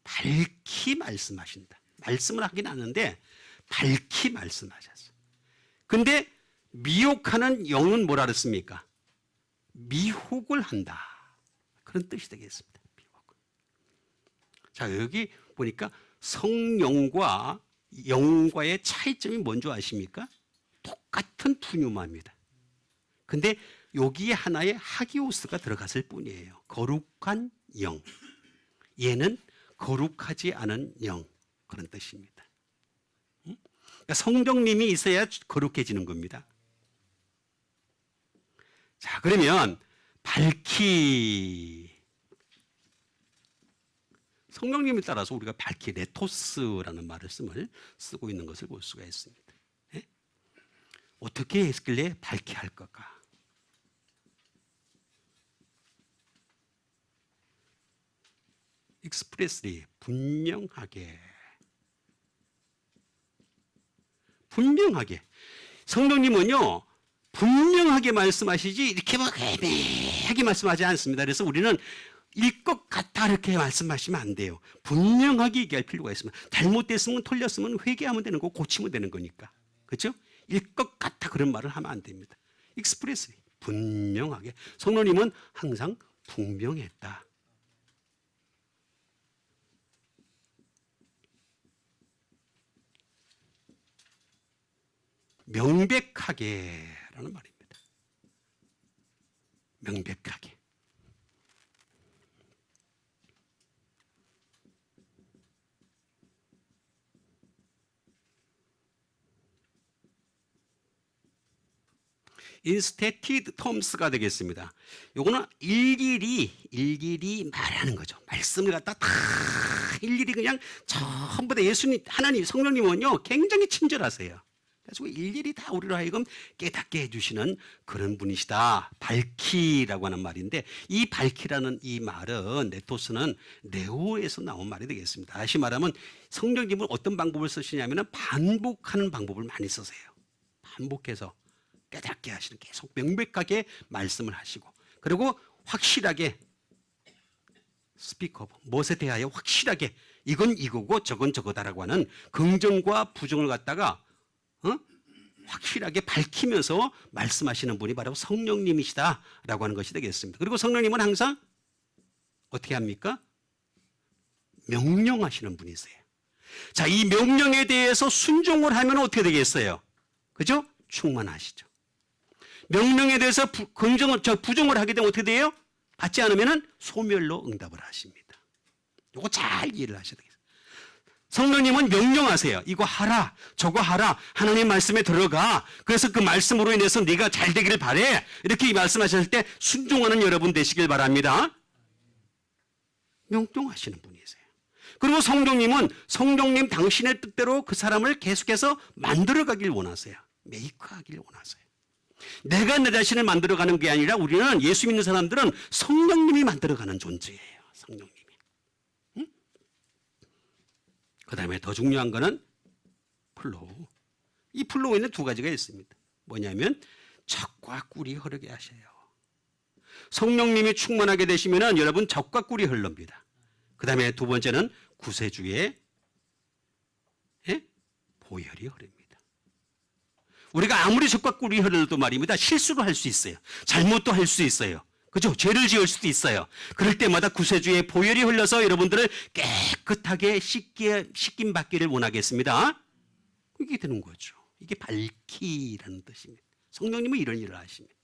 밝히 말씀하신다. 말씀을 하긴 하는데 밝히 말씀하셨어요. 근데 미혹하는 영은 뭐라 그랬습니까? 미혹을 한다. 그런 뜻이 되겠습니다. 미혹. 자, 여기 보니까 성령과 영과의 차이점이 뭔지 아십니까? 똑같은 푸뉴마입니다. 근데 여기에 하나의 하기오스가 들어갔을 뿐이에요. 거룩한 영. 얘는 거룩하지 않은 영. 그런 뜻입니다. 그러니까 성령님이 있어야 거룩해지는 겁니다. 자, 그러면 밝히, 성령님에 따라서 우리가 밝히 레토스라는 말을 쓰고 있는 것을 볼 수가 있습니다. 예? 어떻게 했길래 밝히 할 걸까? expressly, 분명하게. 성령님은요 분명하게 말씀하시지 이렇게 막 애매하게 말씀하지 않습니다. 그래서 우리는 일 것 같다 이렇게 말씀하시면 안 돼요. 분명하게 얘기할 필요가 있습니다. 잘못됐으면 틀렸으면 회개하면 되는 거, 고치면 되는 거니까. 그렇죠? 일 것 같다 그런 말을 하면 안 됩니다. 익스프레스 분명하게. 성령님은 항상 분명했다. 명백하게라는 말입니다. 명백하게. 인스테티드 텀스가 되겠습니다. 요거는 일일이 말하는 거죠. 말씀을 갖다 다 일일이 그냥 전부 다 예수님, 하나님, 성령님은요 굉장히 친절하세요. 그래서 일일이 다 우리로 하여금 깨닫게 해주시는 그런 분이시다. 발키라고 하는 말인데, 이 발키라는 이 말은 네토스는 네오에서 나온 말이 되겠습니다. 다시 말하면 성령님은 어떤 방법을 쓰시냐면 반복하는 방법을 많이 쓰세요. 반복해서 깨닫게 하시는, 계속 명백하게 말씀을 하시고, 그리고 확실하게 스피커, 무엇에 대하여 확실하게 이건 이거고 저건 저거다라고 하는 긍정과 부정을 갖다가 확실하게 밝히면서 말씀하시는 분이 바로 성령님이시다라고 하는 것이 되겠습니다. 그리고 성령님은 항상 어떻게 합니까? 명령하시는 분이세요. 자, 이 명령에 대해서 순종을 하면 어떻게 되겠어요? 그죠? 충만하시죠. 명령에 대해서 부정을 하게 되면 어떻게 돼요? 받지 않으면 소멸로 응답을 하십니다. 이거 잘 이해를 하셔야 되겠어요. 성령님은 명령하세요. 이거 하라, 저거 하라, 하나님 말씀에 들어가. 그래서 그 말씀으로 인해서 네가 잘 되기를 바래. 이렇게 말씀하실 때 순종하는 여러분 되시길 바랍니다. 명령하시는 분이세요. 그리고 성령님은 성령님 당신의 뜻대로 그 사람을 계속해서 만들어가길 원하세요. 메이크하길 원하세요. 내가 내 자신을 만들어가는 게 아니라 우리는, 예수 믿는 사람들은 성령님이 만들어가는 존재예요. 성령님이. 응? 그 다음에 더 중요한 거는 플로우. 이 플로우에는 두 가지가 있습니다. 뭐냐면 적과 꿀이 흐르게 하셔요. 성령님이 충만하게 되시면 여러분 적과 꿀이 흐릅니다. 그 다음에 두 번째는 구세주의 보혈이 흐릅니다. 우리가 아무리 적과 꿀이 흐르도 말입니다. 실수도 할 수 있어요. 잘못도 할 수 있어요. 그죠? 죄를 지을 수도 있어요. 그럴 때마다 구세주의 보혈이 흘러서 여러분들을 깨끗하게 씻김 받기를 원하겠습니다. 이게 되는 거죠. 이게 밝히라는 뜻입니다. 성령님은 이런 일을 하십니다.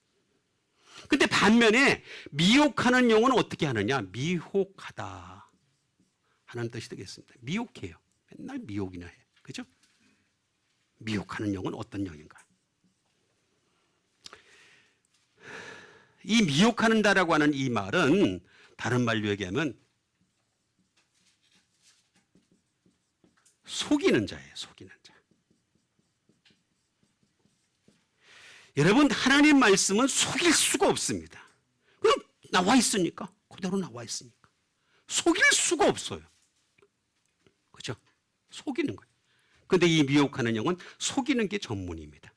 근데 반면에 미혹하는 영은 어떻게 하느냐? 미혹하다 하는 뜻이 되겠습니다. 미혹해요. 맨날 미혹이나 해요. 그죠? 미혹하는 영은 어떤 영인가? 이 미혹하는다라고 하는 이 말은 다른 말로 얘기하면 속이는 자예요. 속이는 자. 여러분, 하나님 말씀은 속일 수가 없습니다. 그럼 나와 있으니까, 그대로 나와 있으니까 속일 수가 없어요. 그죠? 속이는 거예요. 그런데 이 미혹하는 영은 속이는 게 전문입니다.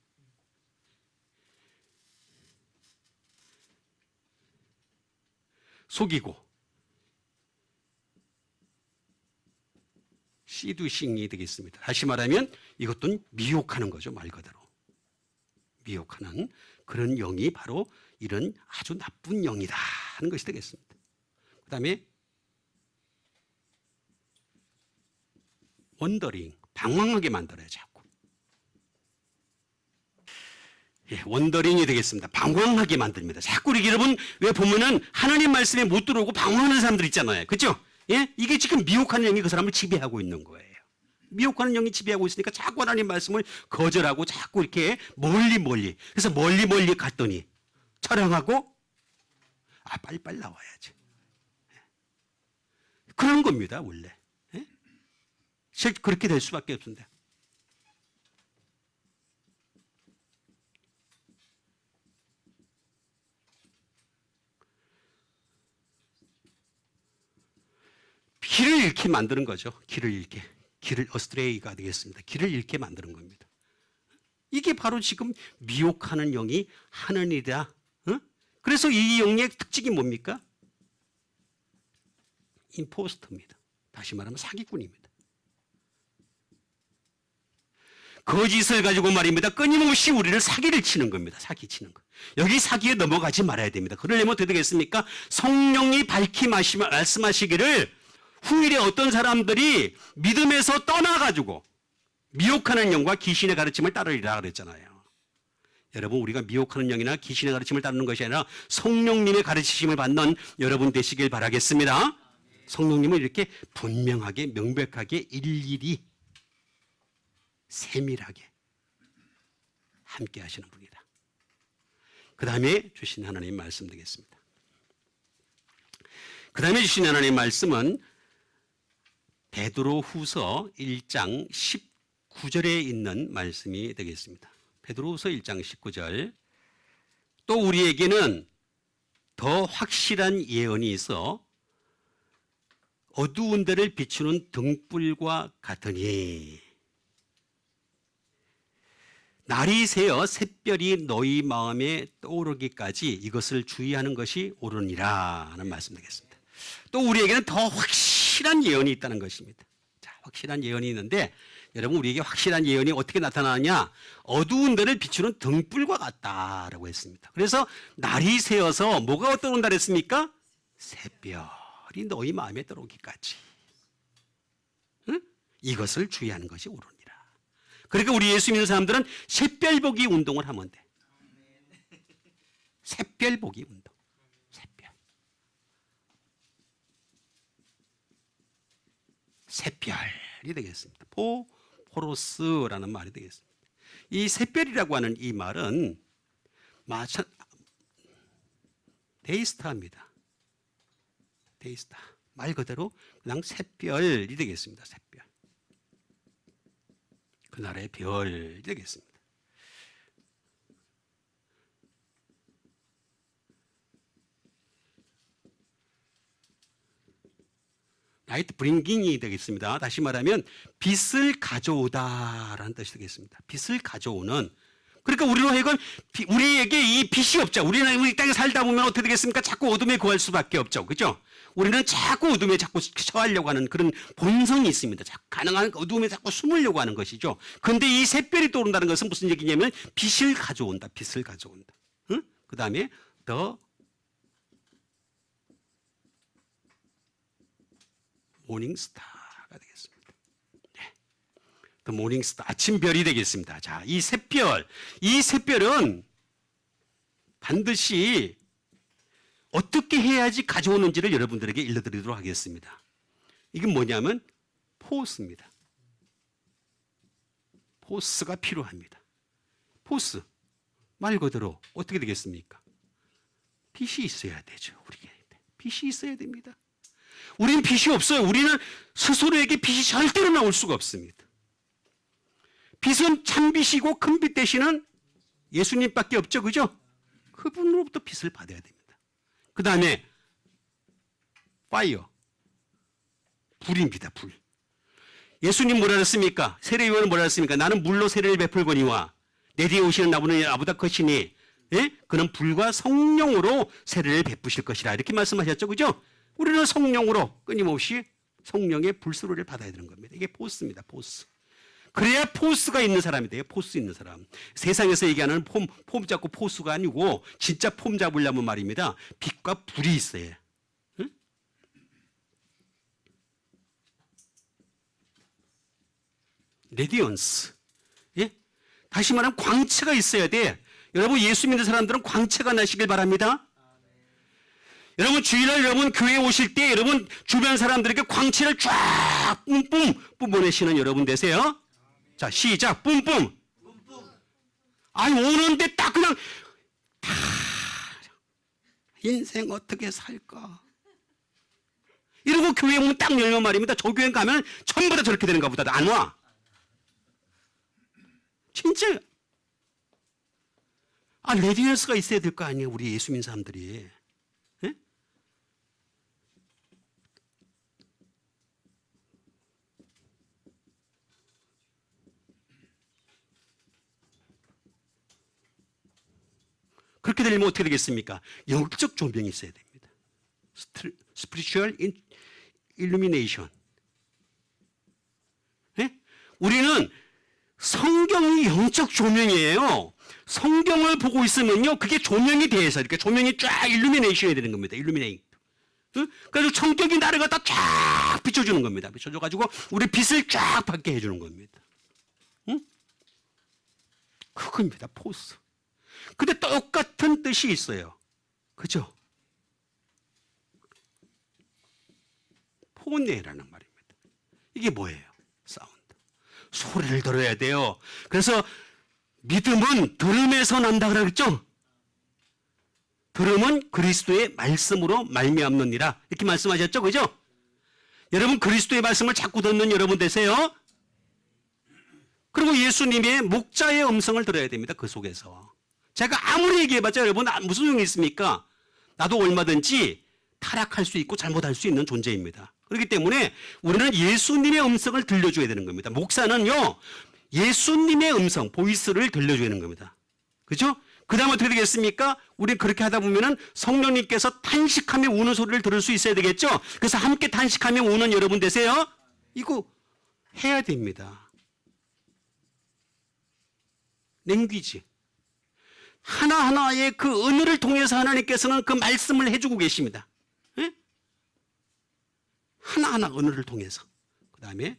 속이고 시두싱이 되겠습니다. 다시 말하면 이것도 미혹하는 거죠. 말 그대로. 미혹하는 그런 영이 바로 이런 아주 나쁜 영이다 하는 것이 되겠습니다. 그 다음에 원더링, 방황하게 만들어요. 자꾸. 원더링이 되겠습니다. 방황하게 만듭니다. 자꾸 여러분 왜 보면은 하나님 말씀에 못 들어오고 방황하는 사람들 있잖아요. 그렇죠? 예? 이게 지금 미혹하는 영이 그 사람을 지배하고 있는 거예요. 미혹하는 영이 지배하고 있으니까 자꾸 하나님 말씀을 거절하고 자꾸 이렇게 멀리. 그래서 멀리 갔더니 촬영하고 빨리빨리 나와야지. 그런 겁니다. 원래. 예? 그렇게 될 수밖에 없습니다. 길을 잃게 만드는 거죠. 길을 잃게. 길을 어스트레이가 되겠습니다. 길을 잃게 만드는 겁니다. 이게 바로 지금 미혹하는 영이 하는 일이다. 그래서 이 영의 특징이 뭡니까? 임포스터입니다. 다시 말하면 사기꾼입니다. 거짓을 가지고 말입니다. 끊임없이 우리를 사기를 치는 겁니다. 사기치는 거. 여기 사기에 넘어가지 말아야 됩니다. 그러려면 어떻게 되겠습니까? 성령이 밝히 말씀하시기를 후일에 어떤 사람들이 믿음에서 떠나가지고 미혹하는 영과 귀신의 가르침을 따르리라 그랬잖아요. 여러분, 우리가 미혹하는 영이나 귀신의 가르침을 따르는 것이 아니라 성령님의 가르치심을 받는 여러분 되시길 바라겠습니다. 성령님은 이렇게 분명하게 명백하게 일일이 세밀하게 함께 하시는 분이다. 그 다음에 주신 하나님 말씀 되겠습니다. 그 다음에 주신 하나님 말씀은 베드로 후서 1장 19절에 있는 말씀이 되겠습니다. 베드로 후서 1장 19절. 또 우리에게는 더 확실한 예언이 있어 어두운 데를 비추는 등불과 같으니 날이 새어 샛별이 너희 마음에 떠오르기까지 이것을 주의하는 것이 옳으니라 하는 말씀 되겠습니다. 또 우리에게는 더 확실한 예언이 있다는 것입니다. 자, 확실한 예언이 있는데 여러분, 우리에게 확실한 예언이 어떻게 나타나느냐? 어두운 데를 비추는 등불과 같다라고 했습니다. 그래서 날이 새어서 뭐가 떠오른다 그랬습니까? 샛별이 너희 마음에 들어오기까지. 응? 이것을 주의하는 것이 옳으니라. 그러니까 우리 예수 믿는 사람들은 샛별보기 운동을 하면 돼. 샛별보기 운동. 샛별. 샛별이 되겠습니다. 포로스라는 말이 되겠습니다. 이 샛별이라고 하는 이 말은 데이스타입니다. 데이스타. 말 그대로 그냥 샛별이 되겠습니다. 샛별. 그날의 별이 되겠습니다. 라이트 브링깅이 되겠습니다. 다시 말하면 빛을 가져오다라는 뜻이 되겠습니다. 빛을 가져오는. 그러니까 우리에게 이 빛이 없죠. 우리는 우리 땅에 살다 보면 어떻게 되겠습니까? 자꾸 어둠에 구할 수밖에 없죠. 그죠? 우리는 자꾸 어둠에 자꾸 처하려고 하는 그런 본성이 있습니다. 가능한 어둠에 자꾸 숨으려고 하는 것이죠. 그런데 이 샛별이 떠오른다는 것은 무슨 얘기냐면 빛을 가져온다. 빛을 가져온다. 응? 그 다음에 더 모닝스타가 되겠습니다. 네. 더 모닝스타, 아침별이 되겠습니다. 자, 이 샛별은 반드시 어떻게 해야지 가져오는지를 여러분들에게 일러드리도록 하겠습니다. 이게 뭐냐면 포스입니다. 포스가 필요합니다. 포스. 말 그대로 어떻게 되겠습니까? 빛이 있어야 되죠. 우리에게 빛이 있어야 됩니다. 우리는 빛이 없어요. 우리는 스스로에게 빛이 절대로 나올 수가 없습니다. 빛은 참빛이고 큰 빛 대신은 예수님밖에 없죠. 그죠? 그분으로부터 빛을 받아야 됩니다. 그 다음에 파이어, 불입니다. 불. 예수님 뭐라 그랬습니까? 세례요한은 뭐라 그랬습니까? 나는 물로 세례를 베풀거니와 내 뒤에 오시는 나보다 크시니 그는 불과 성령으로 세례를 베푸실 것이라 이렇게 말씀하셨죠. 그죠? 우리는 성령으로 끊임없이 성령의 불수로를 받아야 되는 겁니다. 이게 포스입니다. 포스. 그래야 포스가 있는 사람이 돼요. 포스 있는 사람. 세상에서 얘기하는 폼 잡고 포스가 아니고 진짜 폼 잡으려면 말입니다. 빛과 불이 있어야 해요. 응? 레디언스. 예? 다시 말하면 광채가 있어야 돼. 여러분, 예수 믿는 사람들은 광채가 나시길 바랍니다. 여러분, 주일날 여러분 교회에 오실 때 여러분 주변 사람들에게 광채를 쫙 뿜뿜 뿜어내시는 여러분 되세요. 자, 시작. 뿜뿜. 아니, 오는데 딱 그냥 인생 어떻게 살까 이러고 교회 문 딱 열면 말입니다. 저 교회 가면 전부 다 저렇게 되는가 보다. 안 와. 진짜. 레디언스가 있어야 될 거 아니에요. 우리 예수 믿는 사람들이. 예? 그렇게 되려면 어떻게 되겠습니까? 영적 조명이 있어야 됩니다. 스피리추얼 illumination. 네? 우리는 성경이 영적 조명이에요. 성경을 보고 있으면요, 그게 조명이 돼서 이렇게 조명이 쫙 일루미네이션이 되는 겁니다. 일루미네이션. 그래서 성격이 나를 갖다 쫙 비춰주는 겁니다. 비춰줘가지고 우리 빛을 쫙 받게 해주는 겁니다. 응? 그겁니다. 포스. 근데 똑같은 뜻이 있어요. 그죠? 포네라는 말입니다. 이게 뭐예요? 사운드. 소리를 들어야 돼요. 그래서 믿음은 들음에서 난다 그랬죠? 들음은 그리스도의 말씀으로 말미암느니라 이렇게 말씀하셨죠, 그죠? 여러분 그리스도의 말씀을 자꾸 듣는 여러분 되세요. 그리고 예수님의 목자의 음성을 들어야 됩니다. 그 속에서 제가 아무리 얘기해봤자 여러분 무슨 소용이 있습니까? 나도 얼마든지 타락할 수 있고 잘못할 수 있는 존재입니다. 그렇기 때문에 우리는 예수님의 음성을 들려줘야 되는 겁니다. 목사는요, 예수님의 음성, 보이스를 들려줘야 되는 겁니다. 그죠? 그 다음 어떻게 되겠습니까? 우리 그렇게 하다 보면은 성령님께서 탄식하며 우는 소리를 들을 수 있어야 되겠죠? 그래서 함께 탄식하며 우는 여러분 되세요? 이거 해야 됩니다. 랭귀지. 하나하나의 그 은혜를 통해서 하나님께서는 그 말씀을 해주고 계십니다. 예? 하나하나 은혜를 통해서. 그 다음에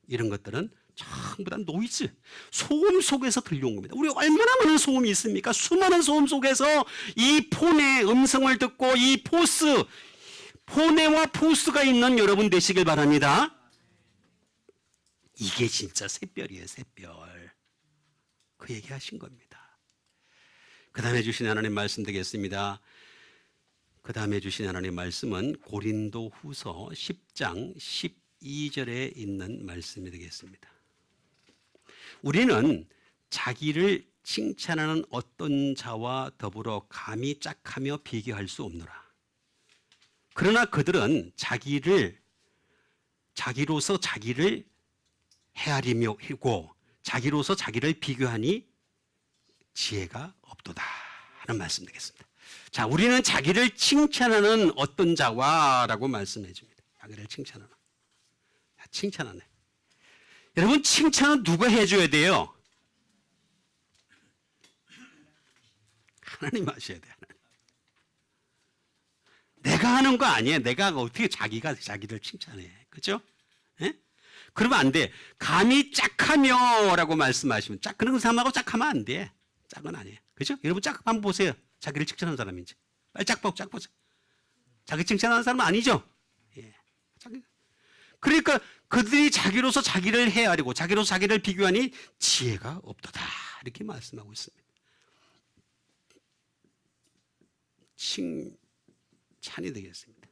이런 것들은 전부 다 노이즈, 소음 속에서 들려온 겁니다. 우리 얼마나 많은 소음이 있습니까? 수많은 소음 속에서 이 폰의 음성을 듣고 이 포스, 폰에와 포스가 있는 여러분 되시길 바랍니다. 이게 진짜 샛별이에요, 샛별. 그 얘기 하신 겁니다. 그 다음에 주신 하나님 말씀 되겠습니다. 그 다음에 주신 하나님 말씀은 고린도 후서 10장 12절에 있는 말씀이 되겠습니다. 우리는 자기를 칭찬하는 어떤 자와 더불어 감히 짝하며 비교할 수 없노라. 그러나 그들은 자기로서 자기를 헤아리며 하고 자기로서 자기를 비교하니 지혜가 없도다 하는 말씀 되겠습니다. 자, 우리는 자기를 칭찬하는 어떤 자와라고 말씀해 줍니다. 자기를 칭찬하는. 칭찬하네. 여러분 칭찬은 누가 해줘야 돼요? 하나님 하셔야 돼요. 내가 하는 거 아니에요. 내가 어떻게 자기가 자기를 칭찬해. 그죠? 예? 그러면 안 돼. 감히 짝하며 라고 말씀하시면 그런 사람하고 짝하면 안 돼. 짝은 아니에요. 그죠? 여러분 짝 한번 보세요. 자기를 칭찬하는 사람인지. 빨리 짝 보세요. 자기 칭찬하는 사람은 아니죠? 예. 그러니까 그들이 자기로서 자기를 헤아리고 자기로서 자기를 비교하니 지혜가 없도다. 이렇게 말씀하고 있습니다. 칭찬이 되겠습니다.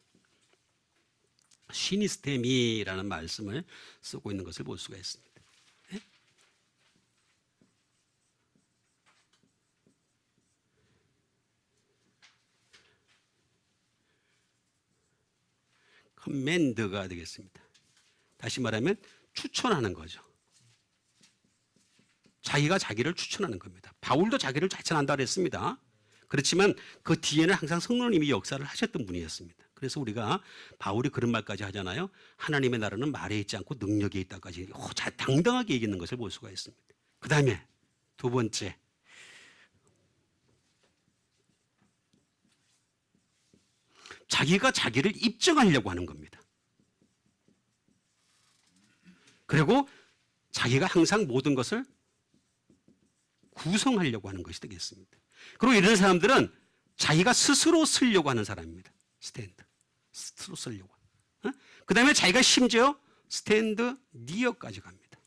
시니스테미라는 말씀을 쓰고 있는 것을 볼 수가 있습니다. 네? 커맨드가 되겠습니다. 다시 말하면 추천하는 거죠. 자기가 자기를 추천하는 겁니다. 바울도 자기를 추천한다 그랬습니다. 그렇지만 그 뒤에는 항상 성령님이 역사를 하셨던 분이었습니다. 그래서 우리가 바울이 그런 말까지 하잖아요. 하나님의 나라는 말에 있지 않고 능력에 있다까지 당당하게 얘기하는 것을 볼 수가 있습니다. 그 다음에 두 번째, 자기가 자기를 입증하려고 하는 겁니다. 그리고 자기가 항상 모든 것을 구성하려고 하는 것이 되겠습니다. 그리고 이런 사람들은 자기가 스스로 쓰려고 하는 사람입니다. 스탠드. 스스로 쓰려고. 그 다음에 자기가 심지어 스탠드 니어까지 갑니다.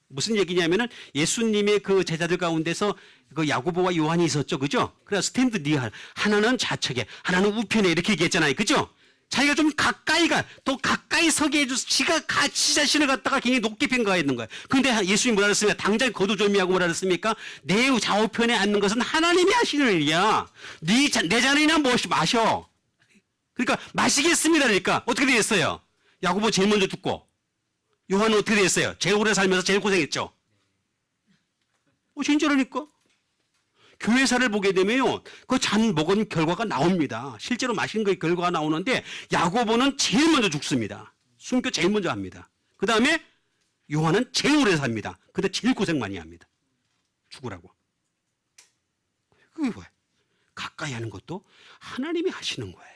무슨 얘기냐면은 예수님의 그 제자들 가운데서 그 야고보와 요한이 있었죠. 그죠? 그래서 스탠드 니어. 하나는 좌측에, 하나는 우편에 이렇게 얘기했잖아요. 그죠? 자기가 좀 가까이 또 가까이 서게 해줘서 지가 같이 자신을 갖다가 굉장히 높게 평가했는 거예요. 그런데 예수님이 뭐라 그랬습니까? 당장 거두절미하고 뭐라 그랬습니까? 내 좌우편에 앉는 것은 하나님이 하시는 일이야. 내 자리나 마셔. 그러니까 마시겠습니다. 그러니까 어떻게 되겠어요? 야고보 제일 먼저 죽고 요한은 어떻게 되겠어요? 제일 오래 살면서 제일 고생했죠. 진짜라니까. 교회사를 보게 되면요, 그 잔 먹은 결과가 나옵니다. 실제로 마신 그 결과가 나오는데 야고보는 제일 먼저 죽습니다. 순교 제일 먼저 합니다. 그 다음에 요한은 제일 오래 삽니다. 근데 제일 고생 많이 합니다. 죽으라고. 그게 뭐예요? 가까이 하는 것도 하나님이 하시는 거예요.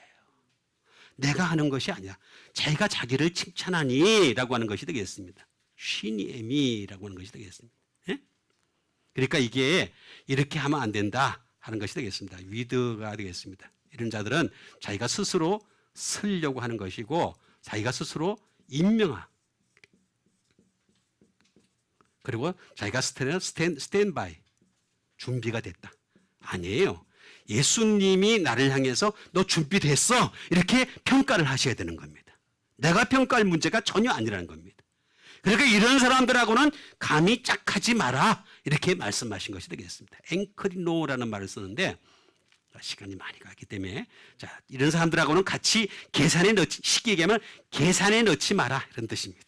내가 하는 것이 아니라 자기가 자기를 칭찬하니 라고 하는 것이 되겠습니다. 쉬니에미라고 하는 것이 되겠습니다. 예? 그러니까 이게 이렇게 하면 안 된다 하는 것이 되겠습니다. 위드가 되겠습니다. 이런 자들은 자기가 스스로 쓰려고 하는 것이고 자기가 스스로 임명하 그리고 자기가 스탠바이 준비가 됐다. 아니에요. 예수님이 나를 향해서 너 준비됐어 이렇게 평가를 하셔야 되는 겁니다. 내가 평가할 문제가 전혀 아니라는 겁니다. 그러니까 이런 사람들하고는 감히 짝하지 마라 이렇게 말씀하신 것이 되겠습니다. 앵크리노라는 말을 쓰는데 시간이 많이 가기 때문에 자 이런 사람들하고는 같이 계산에 넣지 쉽게 얘기하면 계산에 넣지 마라 이런 뜻입니다.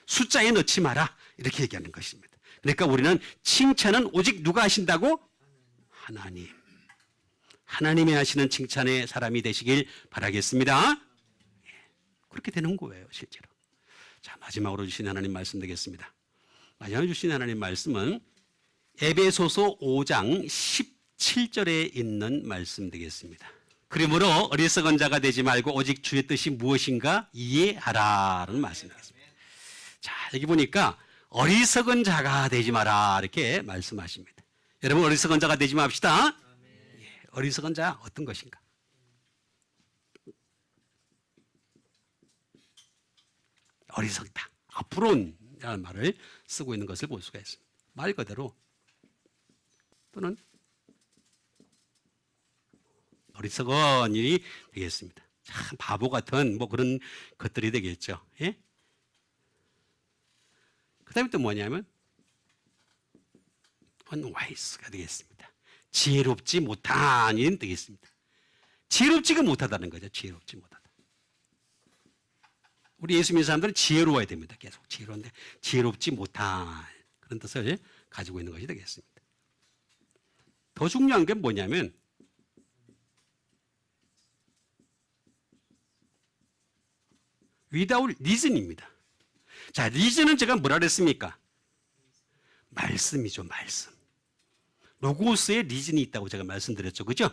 숫자에 넣지 마라 이렇게 얘기하는 것입니다. 그러니까 우리는 칭찬은 오직 누가 하신다고? 하나님. 하나님이 하시는 칭찬의 사람이 되시길 바라겠습니다. 그렇게 되는 거예요, 실제로. 자, 마지막으로 주신 하나님 말씀 되겠습니다. 마지막으로 주신 하나님 말씀은 에베소서 5장 17절에 있는 말씀 되겠습니다. 그러므로 어리석은 자가 되지 말고 오직 주의 뜻이 무엇인가 이해하라는 말씀 되겠습니다. 자, 여기 보니까 어리석은 자가 되지 마라 이렇게 말씀하십니다. 여러분 어리석은 자가 되지 맙시다. 어리석은 자 어떤 것인가? 어리석다. 앞으로라는 말을 쓰고 있는 것을 볼 수가 있습니다. 말 그대로 또는 어리석은 일이 되겠습니다. 참 바보 같은 뭐 그런 것들이 되겠죠. 예? 그 다음에 또 뭐냐면 unwise가 되겠습니다. 지혜롭지 못한 일은 되겠습니다. 지혜롭지가 못하다는 거죠. 지혜롭지 못하다. 우리 예수 믿는 사람들은 지혜로워야 됩니다. 계속 지혜로운데 지혜롭지 못한 그런 뜻을 가지고 있는 것이 되겠습니다. 더 중요한 게 뭐냐면 without reason입니다. 자, reason은 제가 뭐라 그랬습니까? 말씀이죠, 말씀. 로고스에 리즌이 있다고 제가 말씀드렸죠. 그죠?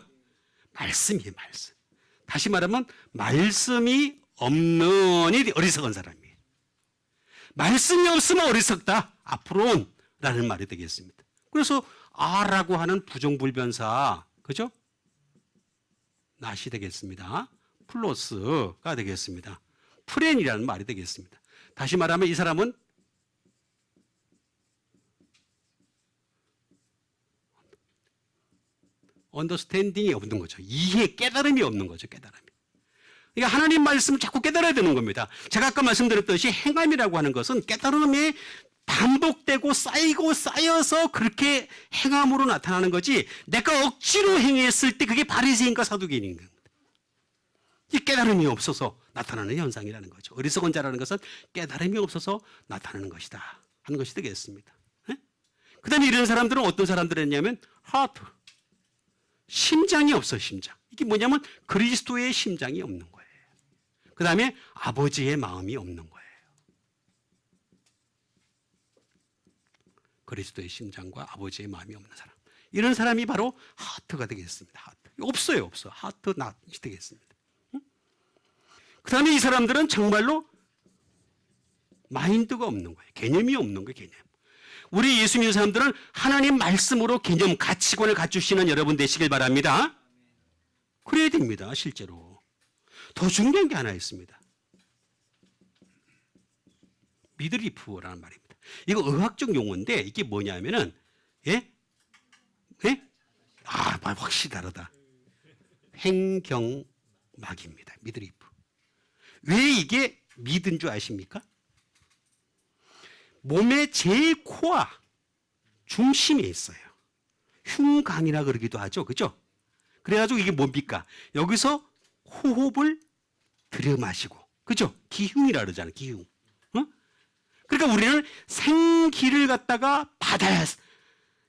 말씀이에요, 말씀. 다시 말하면 말씀이 없는 이 어리석은 사람이에요. 말씀이 없으면 어리석다. 앞으로라는 말이 되겠습니다. 그래서 아라고 하는 부정불변사, 그죠? 낫이 되겠습니다. 플러스가 되겠습니다. 프렌이라는 말이 되겠습니다. 다시 말하면 이 사람은 언더스탠딩이 없는 거죠. 이해, 깨달음이 없는 거죠. 깨달음이. 그러니까 하나님 말씀을 자꾸 깨달아야 되는 겁니다. 제가 아까 말씀드렸듯이 행함이라고 하는 것은 깨달음이 반복되고 쌓이고 쌓여서 그렇게 행함으로 나타나는 거지 내가 억지로 행했을 때 그게 바리새인과 사두개인인 겁니다. 이 깨달음이 없어서 나타나는 현상이라는 거죠. 어리석은 자라는 것은 깨달음이 없어서 나타나는 것이다 하는 것이 되겠습니다. 그 다음에 이런 사람들은 어떤 사람들이었냐면 하트, 심장이 없어. 심장. 이게 뭐냐면 그리스도의 심장이 없는 거예요. 그 다음에 아버지의 마음이 없는 거예요. 그리스도의 심장과 아버지의 마음이 없는 사람. 이런 사람이 바로 하트가 되겠습니다. 하트. 없어요. 없어. 하트 낫이 되겠습니다. 그 다음에 이 사람들은 정말로 마인드가 없는 거예요. 개념이 없는 거예요. 개념. 우리 예수 믿는 사람들은 하나님 말씀으로 개념, 가치관을 갖추시는 여러분 되시길 바랍니다. 그래야 됩니다. 실제로. 더 중요한 게 하나 있습니다. 미드리프라는 말입니다. 이거 의학적 용어인데 이게 뭐냐면은 예? 예? 아, 확실히 다르다. 횡경막입니다. 미드리프. 왜 이게 미드인 줄 아십니까? 몸의 제일 코어 중심에 있어요. 흉강이라 그러기도 하죠. 그죠? 그래가지고 이게 뭡니까? 여기서 호흡을 들여 마시고. 그죠? 기흉이라 그러잖아요. 기흉. 어? 그러니까 우리는 생기를 갖다가 받아야,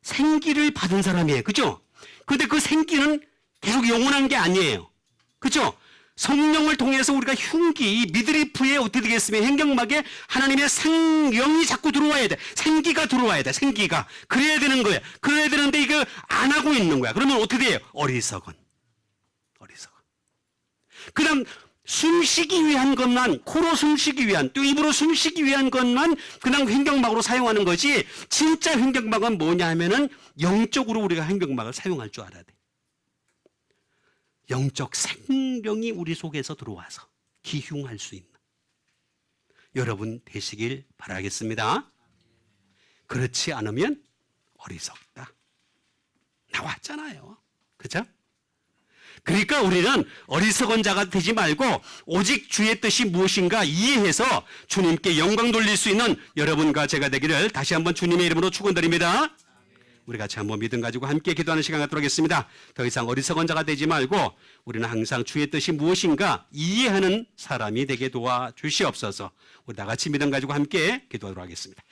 생기를 받은 사람이에요. 그죠? 그런데 그 생기는 계속 영원한 게 아니에요. 그렇죠? 성령을 통해서 우리가 흉기, 이 미드리프에 어떻게 되겠으면 행경막에 하나님의 생영이 자꾸 들어와야 돼. 생기가 들어와야 돼. 생기가. 그래야 되는 거야. 그래야 되는데 이거 안 하고 있는 거야. 그러면 어떻게 돼요? 어리석은. 그 다음 숨쉬기 위한 것만, 코로 숨쉬기 위한, 또 입으로 숨쉬기 위한 것만 그냥 횡격막으로 사용하는 거지, 진짜 횡격막은 뭐냐 하면은 영적으로 우리가 횡격막을 사용할 줄 알아야 돼. 영적 생명이 우리 속에서 들어와서 기흉할 수 있는 여러분 되시길 바라겠습니다. 그렇지 않으면 어리석다. 나왔잖아요. 그죠? 그러니까 우리는 어리석은 자가 되지 말고 오직 주의 뜻이 무엇인가 이해해서 주님께 영광 돌릴 수 있는 여러분과 제가 되기를 다시 한번 주님의 이름으로 축원드립니다. 우리 같이 한번 믿음 가지고 함께 기도하는 시간 갖도록 하겠습니다. 더 이상 어리석은 자가 되지 말고 우리는 항상 주의 뜻이 무엇인가 이해하는 사람이 되게 도와주시옵소서. 우리 다 같이 믿음 가지고 함께 기도하도록 하겠습니다.